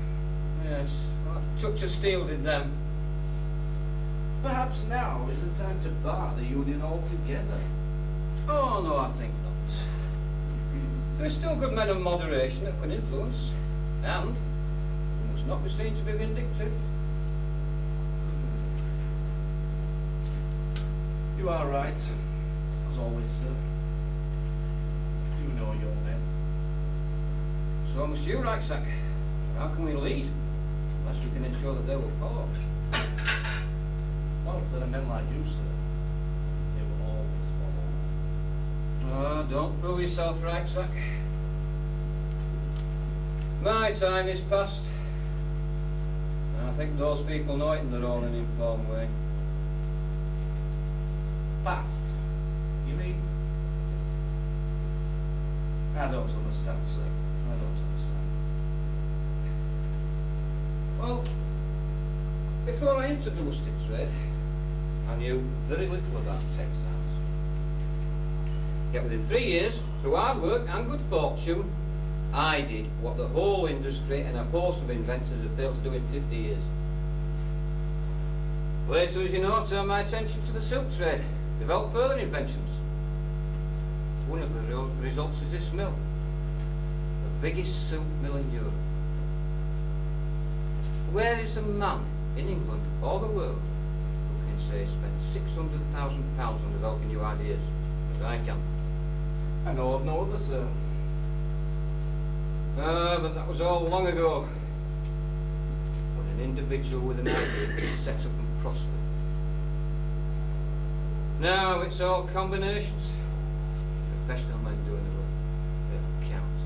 S9: Yes, well, touch of steel did them.
S7: Perhaps now is the time to bar the Union altogether.
S9: Oh, no, I think not. There are still good men of moderation that can influence, and we must not be seen to be vindictive.
S7: You are right, as always, sir. You know your men.
S9: So must you, Rucksack. How can we lead unless we can ensure that they will follow?
S3: Once there are men like you, sir, they will always follow.
S9: Oh, don't fool yourself, Rucksack. My time is past. And I think those people know it in their own uninformed way.
S3: Past? You mean? I don't understand, sir. I don't understand.
S9: Well, before I introduced it, Red, I knew very little about textiles. Yet within 3 years, through hard work and good fortune, I did what the whole industry and a host of inventors have failed to do in 50 years. Later, as you know, I turned my attention to the silk trade, developed further inventions. One of the results is this mill, the biggest silk mill in Europe. Where is a man in England or the world who can say he spent £600,000 on developing new ideas, as I can?
S3: I know of no other, sir.
S9: But that was all long ago. When an individual with an idea can set up and prosper. Now it's all combinations. Professional men doing the work. They're accountants.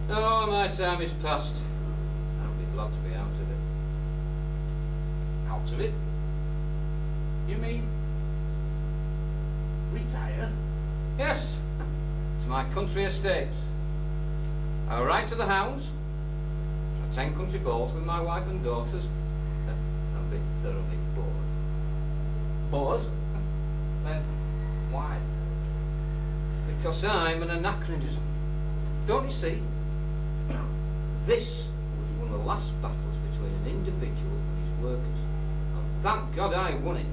S9: Oh, my time is past. I'll be glad to be out of it.
S3: Out of it? You mean retire?
S9: Yes, to my country estates. I'll ride to the hounds, attend country balls with my wife and daughters, and be thoroughly bored.
S3: Bored? Then why?
S9: Because I'm an anachronism. Don't you see? This was one of the last battles between an individual and his workers. And thank God I won it.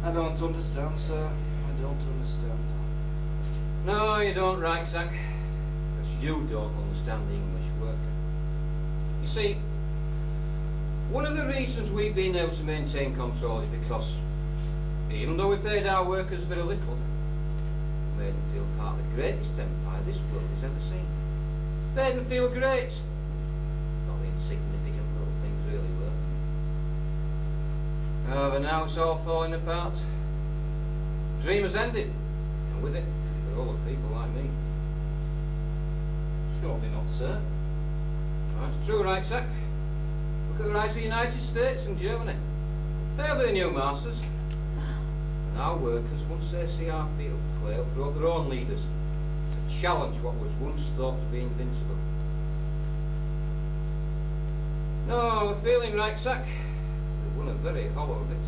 S3: I don't understand, sir. I don't understand.
S9: No, you don't, Rucksack. Because you don't understand the English worker. You see, one of the reasons we've been able to maintain control is because, even though we paid our workers very little, we made them feel part of the greatest empire this world has ever seen. Made them feel great. Not the insignificant little things really were. Oh, but now it's all falling apart. The dream has ended, and with it, they're all of people like me.
S3: Surely not, sir.
S9: That's true, Rucksack. Look at the rise of the United States and Germany. They'll be the new masters. And our workers, once they see our feet of clay, will throw up their own leaders to challenge what was once thought to be invincible. No, we're feeling, Rucksack. We won a very hollow victory.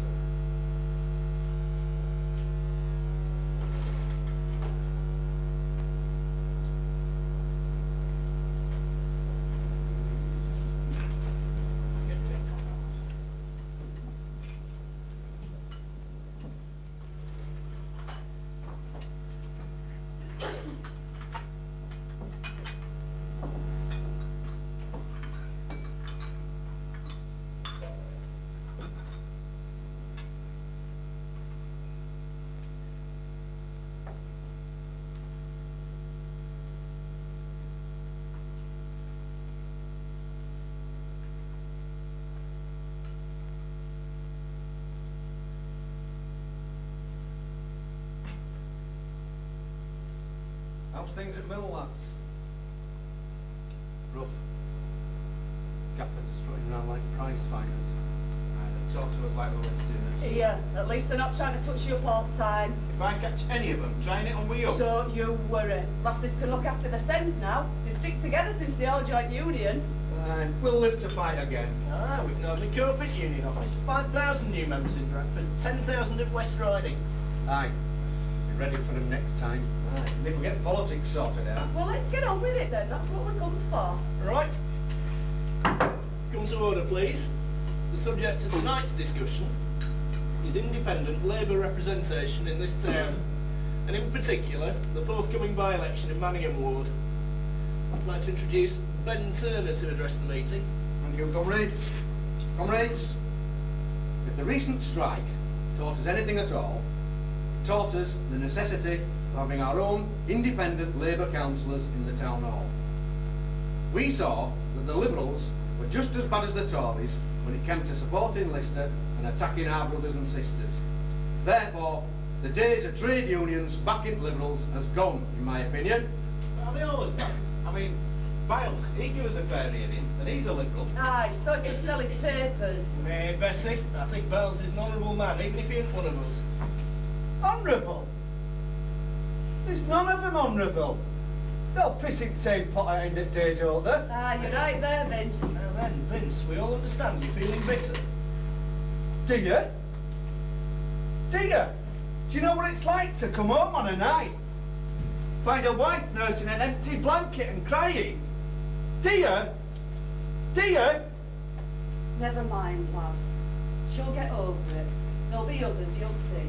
S2: How's things at mill, lads? Rough. Gaffers are strutting around like prize fighters. They talk to us like we're doing.
S5: Yeah, at least they're not trying to touch you up all the time.
S7: If I catch any of them trying it on wheel.
S5: Don't you worry. Lasses can look after the Sens now. They stick together since the All Joint Union.
S2: We'll live to fight again.
S8: Ah, we've known the Corporate Union office. 5,000 new members in Bradford, 10,000 at West Riding.
S2: Aye. Be ready for them next time.
S8: Aye.
S2: And if we get politics sorted out.
S5: Well, let's get on with it then. That's what we're come for.
S8: Right. Come to order, please. The subject of tonight's discussion is independent Labour representation in this town, and in particular, the forthcoming by-election in Manningham ward. I'd like to introduce Ben Turner to address the meeting.
S2: Thank you, comrades. Comrades, if the recent strike taught us anything at all, it taught us the necessity of having our own independent Labour councillors in the town hall. We saw that the Liberals were just as bad as the Tories when it came to supporting Lister and attacking our brothers and sisters. Therefore, the days of trade unions backing Liberals has gone, in my opinion.
S7: Are they always back? I mean, Biles, he gave us a fair hearing, and he's a Liberal.
S5: Aye, so he can sell his papers.
S8: Hey, Bessie, I think Bells is an honourable man, even if he ain't one of us.
S6: Honourable? There's none of them honourable. They'll piss in the same pot at end of the day, don't they?
S5: Ah, you're right there, Vince.
S8: Now then, Vince, we all understand you're feeling bitter.
S6: Do you? Do you? Do you know what it's like to come home on a night? Find a wife nursing an empty blanket and crying? Do you? Do you?
S5: Never mind, lad. She'll get over it. There'll be others, you'll see.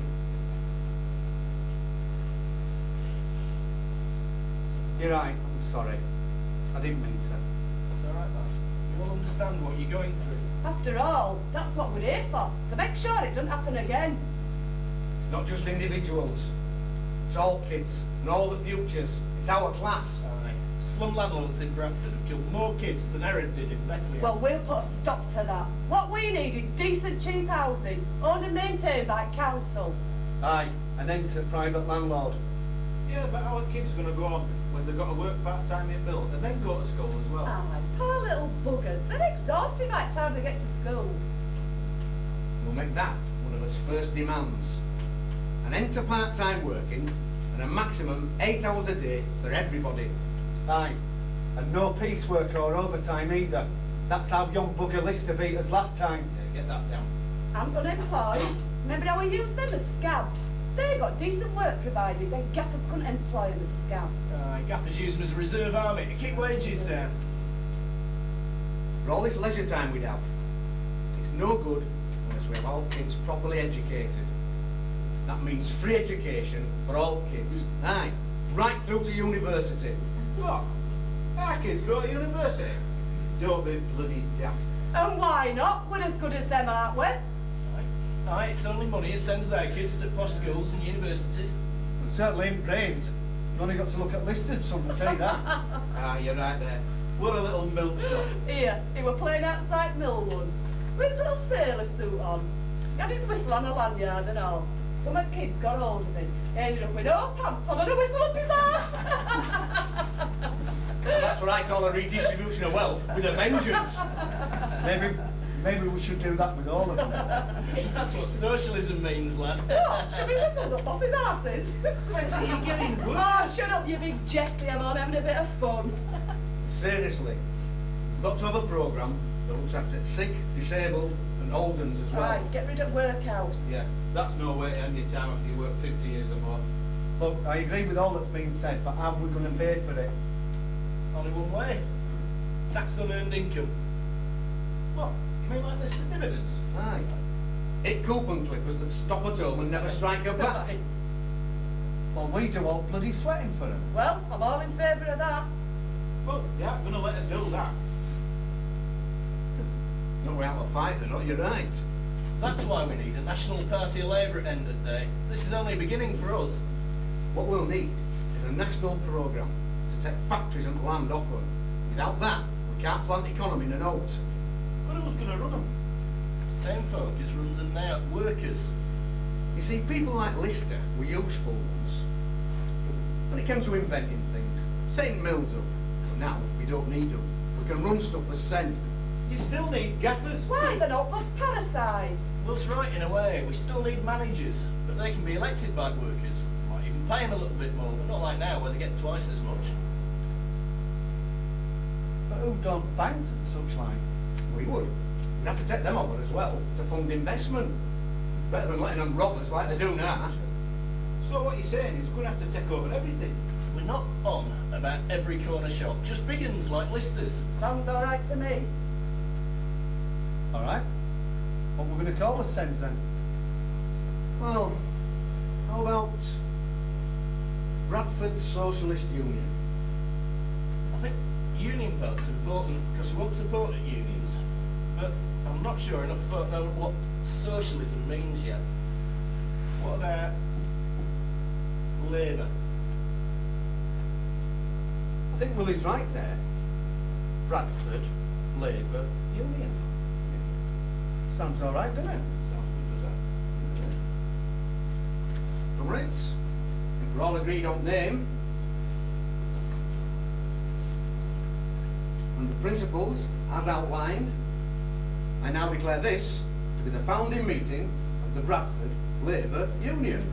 S6: You're right, I'm sorry. I didn't mean to.
S8: It's all right, lad. You all understand what you're going through.
S5: After all, that's what we're here for, to make sure it doesn't happen again.
S2: It's not just individuals. It's all kids and all the futures. It's our class.
S8: Aye. Slum landlords in Bradford have killed more kids than Herod did in Bethlehem.
S5: Well, we'll put a stop to that. What we need is decent, cheap housing, owned and maintained by council.
S6: Aye, an end to private landlord.
S7: Yeah, but our kids going to go on when they've got to work part-time in mill and then go to school as well.
S5: Aye, poor little buggers. They're exhausted by the time they get to school.
S2: We'll make that one of us first demands. An end to part-time working and a maximum 8 hours a day for everybody.
S6: Aye, and no piecework or overtime either. That's how young bugger Lister beat us last time.
S7: Yeah, get that down.
S5: And unemployed. Remember how we used them as scabs? They got decent work provided, then gaffers couldn't employ them as scabs.
S8: Gaffers use them as a reserve army to keep wages down.
S2: For all this leisure time we'd have, it's no good unless we have all kids properly educated. That means free education for all kids. Aye, right through to university.
S7: What? Our kids go to university? Don't be bloody daft.
S5: And why not? We're as good as them, aren't we?
S8: Aye, it's only money who sends their kids to posh schools and universities.
S6: And certainly in brains. You've only got to look at Lister's son and say that.
S7: Ah, you're right there. What a little milksop.
S5: Here, he were playing outside mill once, with his little sailor suit on. He had his whistle on a lanyard and all. Some of the kids got hold of him. He ended up with no pants on and a whistle up his arse.
S2: That's what I call a redistribution of wealth with a vengeance.
S6: Maybe we should do that with all of them.
S8: That's what socialism means, lad.
S5: What? Should we whistles up bosses' arses?
S7: Bessie, you're getting worse.
S5: Oh, shut up, you big Jessie. I'm on having a bit of fun.
S2: Seriously, we've got to have a programme that looks after sick, disabled and old uns as well.
S5: Right, get rid of workhouse.
S7: Yeah, that's no way to end your time after you work 50 years or more.
S6: Look, I agree with all that's been said, but how are we going to pay for it?
S8: Only one way. Tax on earned income.
S7: What? You mean like this is dividends?
S2: Aye. Hit coupon clippers that stop at home and never strike a bat.
S6: Well, we do all bloody sweating for them.
S5: Well, I'm all in favour of that.
S7: Well, you aren't going to let us do that.
S2: No way out of fight, they're not, you're right.
S8: That's why we need a National Party of Labour at end of the day. This is only a beginning for us.
S2: What we'll need is a national programme to take factories and land off them. Without that, we can't plant economy in a note.
S7: But who's going to run them?
S8: Same folk as runs them now, workers.
S2: You see, people like Lister were useful ones. When it came to inventing things, setting mills up, but now we don't need them. We can run stuff for cent.
S7: You still need gaffers.
S5: Why, they're not but parasites.
S8: Well, that's right in a way. We still need managers, but they can be elected by workers. Might even pay them a little bit more, but not like now where they get twice as much.
S6: But who don't banks and such like?
S2: We would. We'd have to take them over as well to fund investment. Better than letting them rob us like they do now.
S7: So what you're saying is we're going to have to take over everything.
S8: We're not on about every corner shop, just big uns like Lister's.
S5: Sounds all right to me.
S6: All right. What we're going to call the Sens then?
S2: Well, how about Bradford Socialist Union?
S8: I think union part's important because we want support at unions, but I'm not sure enough folk know what socialism means yet. What about Labour?
S6: I think Willie's right there. Bradford Labour Union. Sounds all right, doesn't it?
S3: Sounds good, does that?
S2: Comrades, if we're all agreed on name and the principles as outlined, I now declare this to be the founding meeting of the Bradford Labour Union.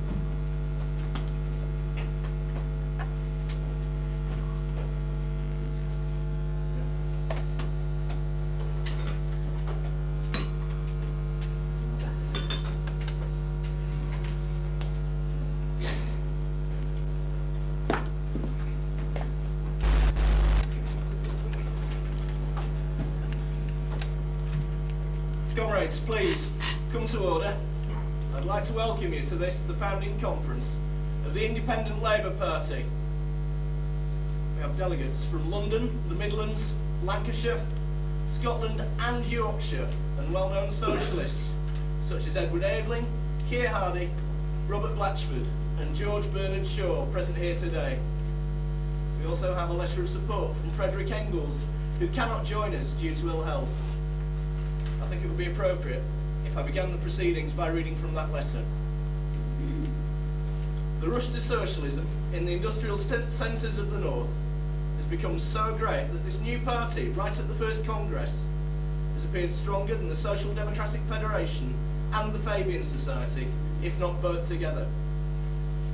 S8: Comrades, please, come to order. I'd like to welcome you to this, the founding conference of the Independent Labour Party. We have delegates from London, the Midlands, Lancashire, Scotland and Yorkshire, and well-known socialists such as Edward Aveling, Keir Hardie, Robert Blatchford and George Bernard Shaw present here today. We also have a letter of support from Frederick Engels, who cannot join us due to ill health. I think it would be appropriate if I began the proceedings by reading from that letter. The rush to socialism in the industrial centres of the North has become so great that this new party, right at the first Congress, has appeared stronger than the Social Democratic Federation and the Fabian Society, if not both together.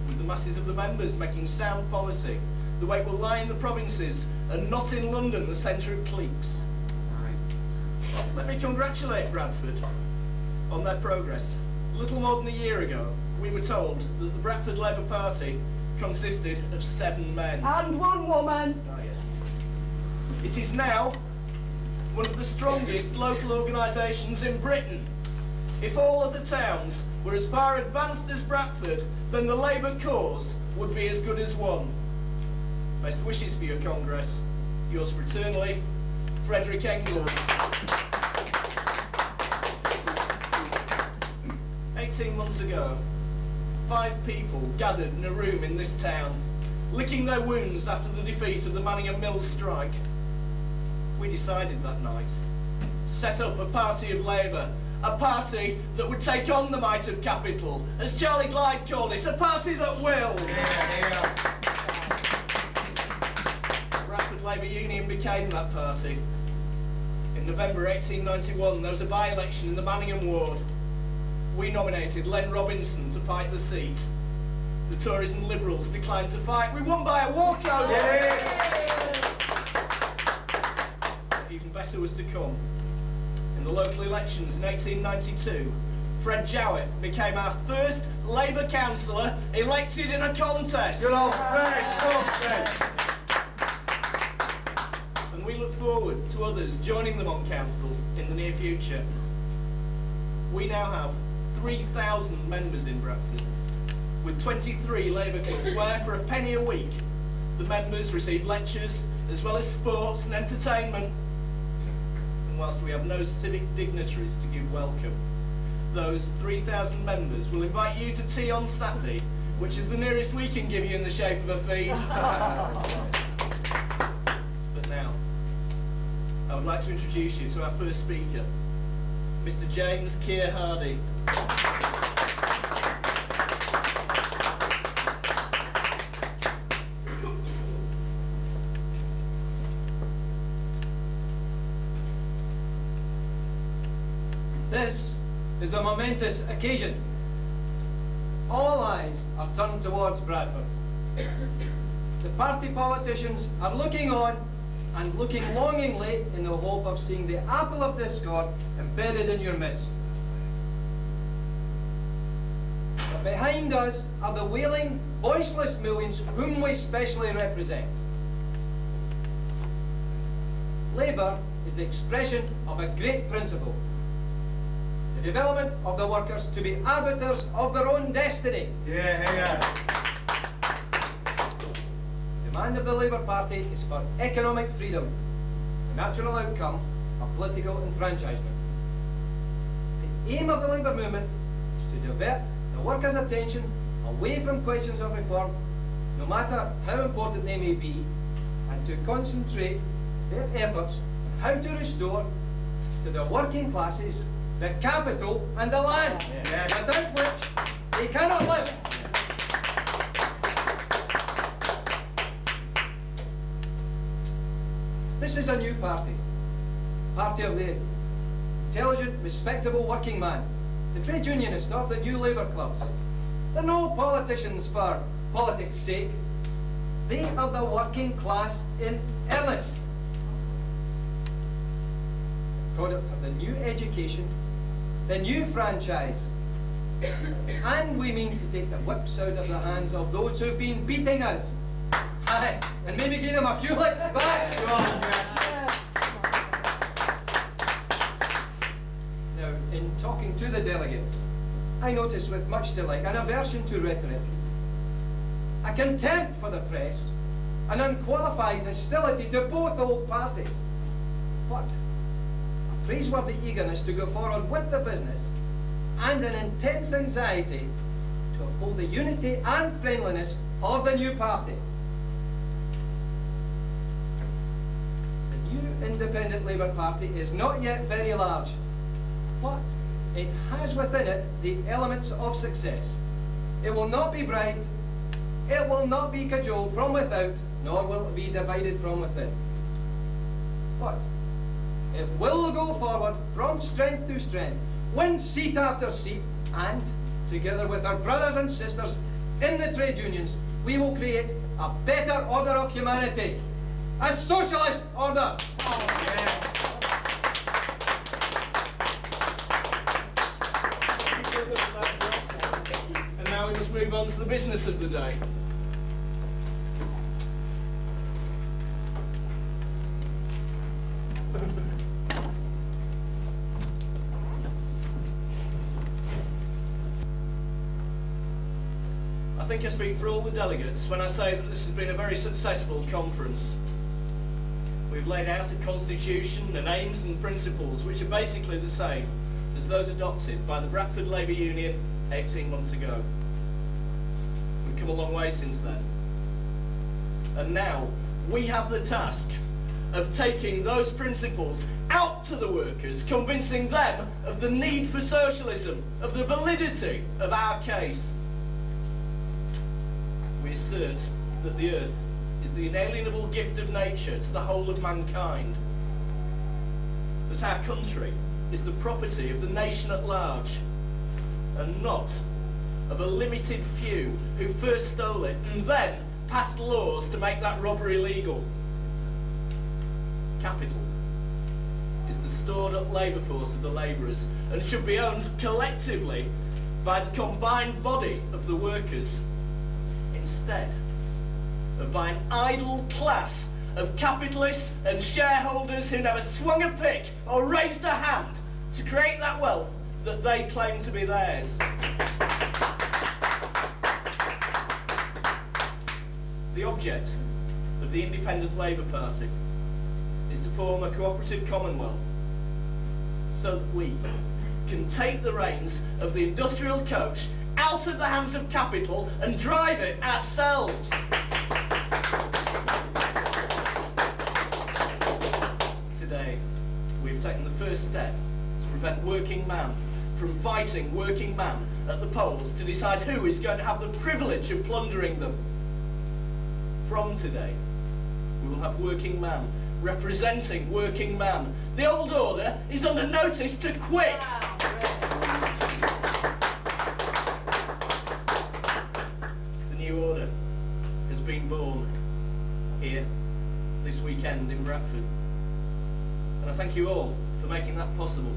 S8: With the masses of the members making sound policy, the weight will lie in the provinces and not in London, the centre of cliques. Let me congratulate Bradford on their progress. A little more than a year ago, we were told that the Bradford Labour Party consisted of 7 men.
S5: And 1 woman.
S8: Oh, yes. It is now one of the strongest local organisations in Britain. If all other towns were as far advanced as Bradford, then the Labour cause would be as good as one. Best wishes for your Congress. Yours fraternally, Frederick Engels. 18 months ago, 5 people gathered in a room in this town, licking their wounds after the defeat of the Manningham Mills strike. We decided that night to set up a party of labour, a party that would take on the might of capital, as Charlie Glyde called it, a party that will. Bradford Labour Union became that party. In November 1891, there was a by-election in the Manningham ward. We nominated Len Robinson to fight the seat. The Tories and Liberals declined to fight. We won by a walkover. Even better was to come. In the local elections in 1892, Fred Jowett became our first Labour councillor elected in a contest.
S6: Good old Fred, go on, Fred.
S8: And we look forward to others joining them on council in the near future. We now have 3,000 members in Bradford, with 23 Labour clubs where, for a penny a week, the members receive lectures, as well as sports and entertainment. And whilst we have no civic dignitaries to give welcome, those 3,000 members will invite you to tea on Saturday, which is the nearest we can give you in the shape of a feed. But now, I would like to introduce you to our first speaker, Mr. James Keir Hardie.
S10: This is a momentous occasion. All eyes are turned towards Bradford. The party politicians are looking on and looking longingly in the hope of seeing the apple of discord embedded in your midst. But behind us are the wailing, voiceless millions whom we specially represent. Labour is the expression of a great principle: the development of the workers to be arbiters of their own destiny.
S6: Yeah.
S10: The demand of the Labour Party is for economic freedom, the natural outcome of political enfranchisement. The aim of the Labour movement is to divert the workers' attention away from questions of reform, no matter how important they may be, and to concentrate their efforts on how to restore to the working classes the capital and the land, without which they cannot live. This is a new party of the intelligent, respectable working man, the trade unionist of the new labour clubs. They're no politicians for politics' sake. They are the working class in earnest. The product of the new education, the new franchise. And we mean to take the whips out of the hands of those who've been beating us. Aye, and maybe give them a few licks back. Now, in talking to the delegates, I notice with much delight an aversion to rhetoric, a contempt for the press, an unqualified hostility to both old parties, but a praiseworthy eagerness to go forward with the business and an intense anxiety to uphold the unity and friendliness of the new party. The new Independent Labour Party is not yet very large, but it has within it the elements of success. It will not be bribed, it will not be cajoled from without, nor will it be divided from within. But it will go forward from strength to strength, win seat after seat, and, together with our brothers and sisters in the trade unions, we will create a better order of humanity, a socialist order.
S8: And now we must move on to the business of the day. I think I speak for all the delegates when I say that this has been a very successful conference. We've laid out a constitution and aims and principles which are basically the same as those adopted by the Bradford Labour Union 18 months ago. We've come a long way since then. And now we have the task of taking those principles out to the workers, convincing them of the need for socialism, of the validity of our case. We assert that the earth is the inalienable gift of nature to the whole of mankind. That our country is the property of the nation at large, and not of a limited few who first stole it and then passed laws to make that robbery legal. Capital is the stored up labour force of the labourers and should be owned collectively by the combined body of the workers, instead of by an idle class of capitalists and shareholders who never swung a pick or raised a hand to create that wealth that they claim to be theirs. The object of the Independent Labour Party is to form a cooperative commonwealth so that we can take the reins of the industrial coach out of the hands of capital and drive it ourselves. Today, we've taken the first step to prevent working man from fighting working man at the polls to decide who is going to have the privilege of plundering them. From today, we will have working man representing working man. The old order is under notice to quit. The new order has been born here this weekend in Bradford. And I thank you all for making that possible.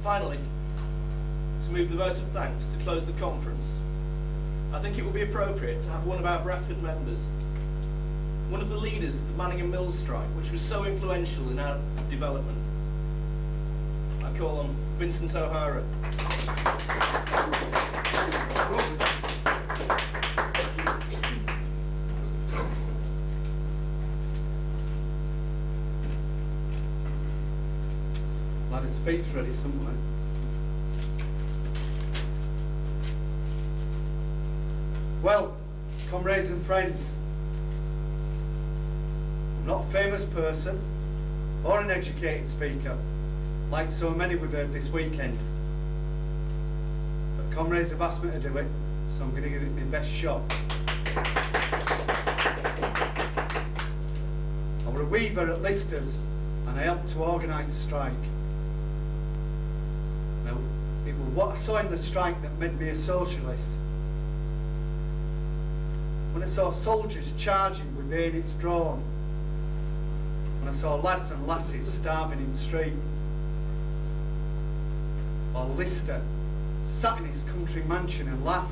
S8: Finally, to move the vote of thanks to close the conference, I think it would be appropriate to have one of our Bradford members, one of the leaders of the Manningham Mills strike, which was so influential in our development. I call on Vincent O'Hara.
S6: I'll have a speech ready somewhere. Well, comrades and friends, I'm not a famous person or an educated speaker, like so many we've heard this weekend. But comrades have asked me to do it, so I'm going to give it my best shot. I was a weaver at Lister's, and I helped to organise the strike. Now, it was what I saw in the strike that made me a socialist. When I saw soldiers charging with bayonets drawn, when I saw lads and lasses starving in the street, while Lister sat in his country mansion and laughed,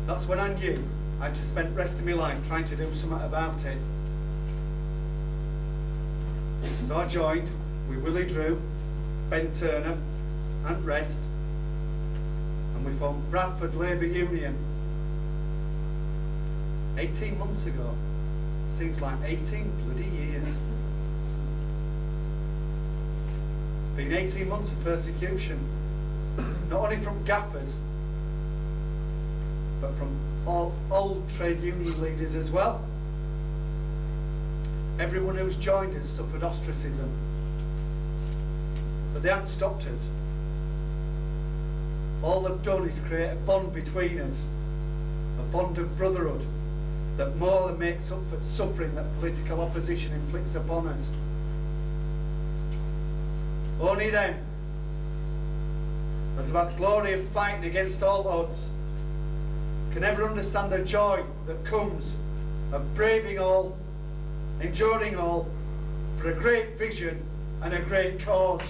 S6: that's when I knew I had to spend the rest of my life trying to do something about it. So I joined with Willie Drew, Ben Turner and rest, and we formed Bradford Labour Union 18 months ago. Seems like 18 bloody years. It's been 18 months of persecution, not only from gaffers, but from all old trade union leaders as well. Everyone who's joined has suffered ostracism, but they haven't stopped us. All they've done is create a bond between us, a bond of brotherhood that more than makes up for the suffering that political opposition inflicts upon us. Only them, as about the glory of fighting against all odds, can ever understand the joy that comes of braving all, enduring all, for a great vision and a great cause.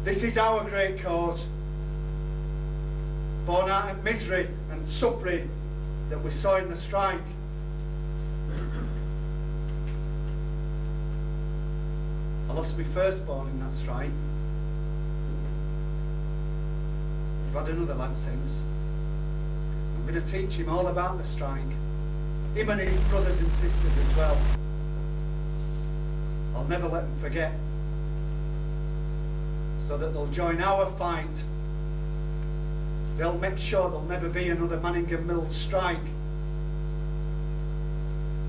S6: This is our great cause, born out of misery and suffering that we saw in the strike. I lost my firstborn in that strike. I've had another lad since. I'm going to teach him all about the strike, him and his brothers and sisters as well. I'll never let them forget, so that they'll join our fight. They'll make sure there'll never be another Manningham Mills strike.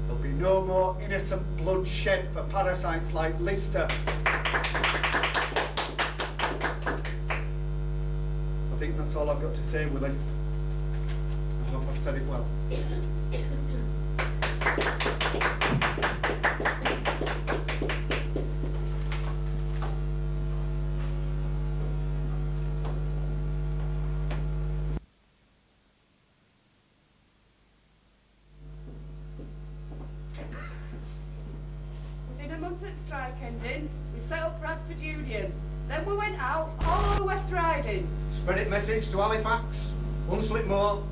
S6: There'll be no more innocent blood shed for parasites like Lister. I think that's all I've got to say, Willie. I hope I've said it well.
S5: Within a month at strike ending, we set up Bradford Union. Then we went out all over West Riding.
S2: Spread it message to Halifax, Hunslet Moor,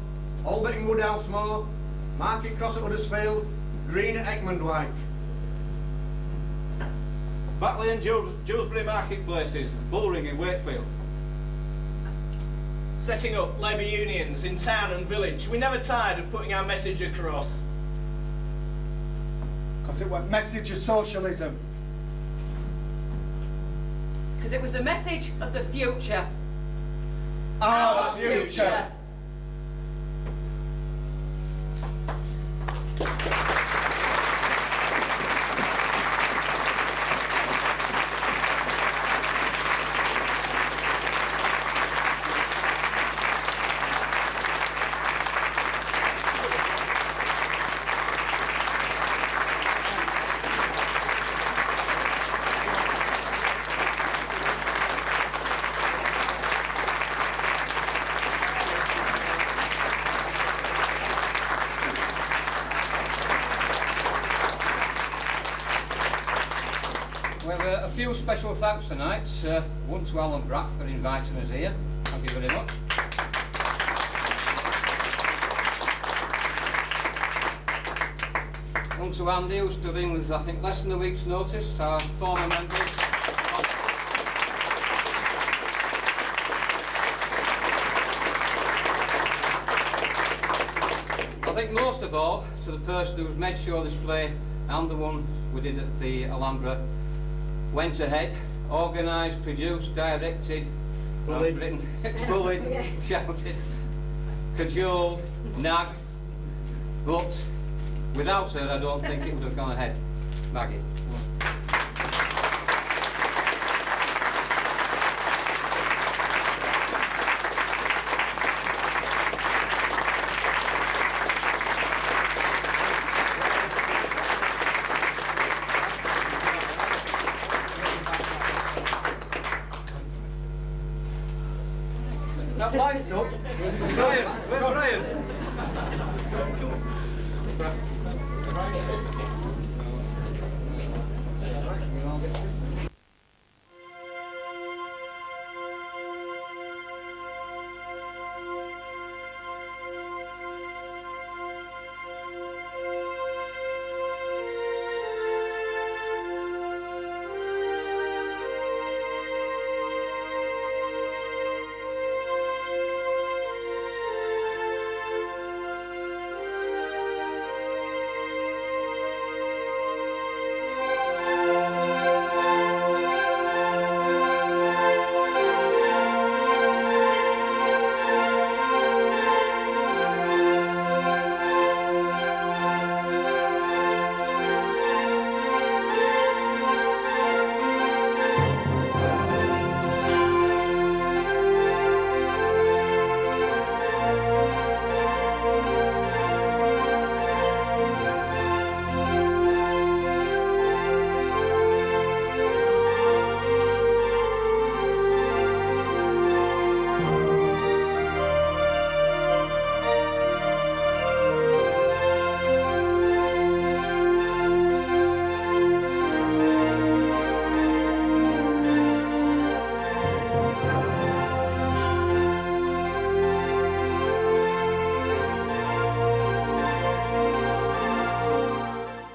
S2: Albert in Woodhouse Moor, Market Cross at Huddersfield, Green at Ekmondwike.
S7: Batley and Dewsbury marketplaces, Bullring in Wakefield.
S8: Setting up labour unions in town and village. We never tired of putting our message across.
S6: Because it was a message of socialism.
S4: Because it was the message of the future.
S6: Our future.
S9: Well, a few special thanks tonight. One to Alan Brack for inviting us here. Thank you very much. One to Andy, who stood in with, I think, less than a week's notice, our former members. I think most of all to the person who's made sure this play and the one we did at the Alhambra went ahead organised, produced, directed,
S3: Bullied.
S9: written, bullied, shouted, cajoled, nagged, but without her I don't think it would have gone ahead. Maggie.
S6: That lights up.
S2: Brian, where's Brian?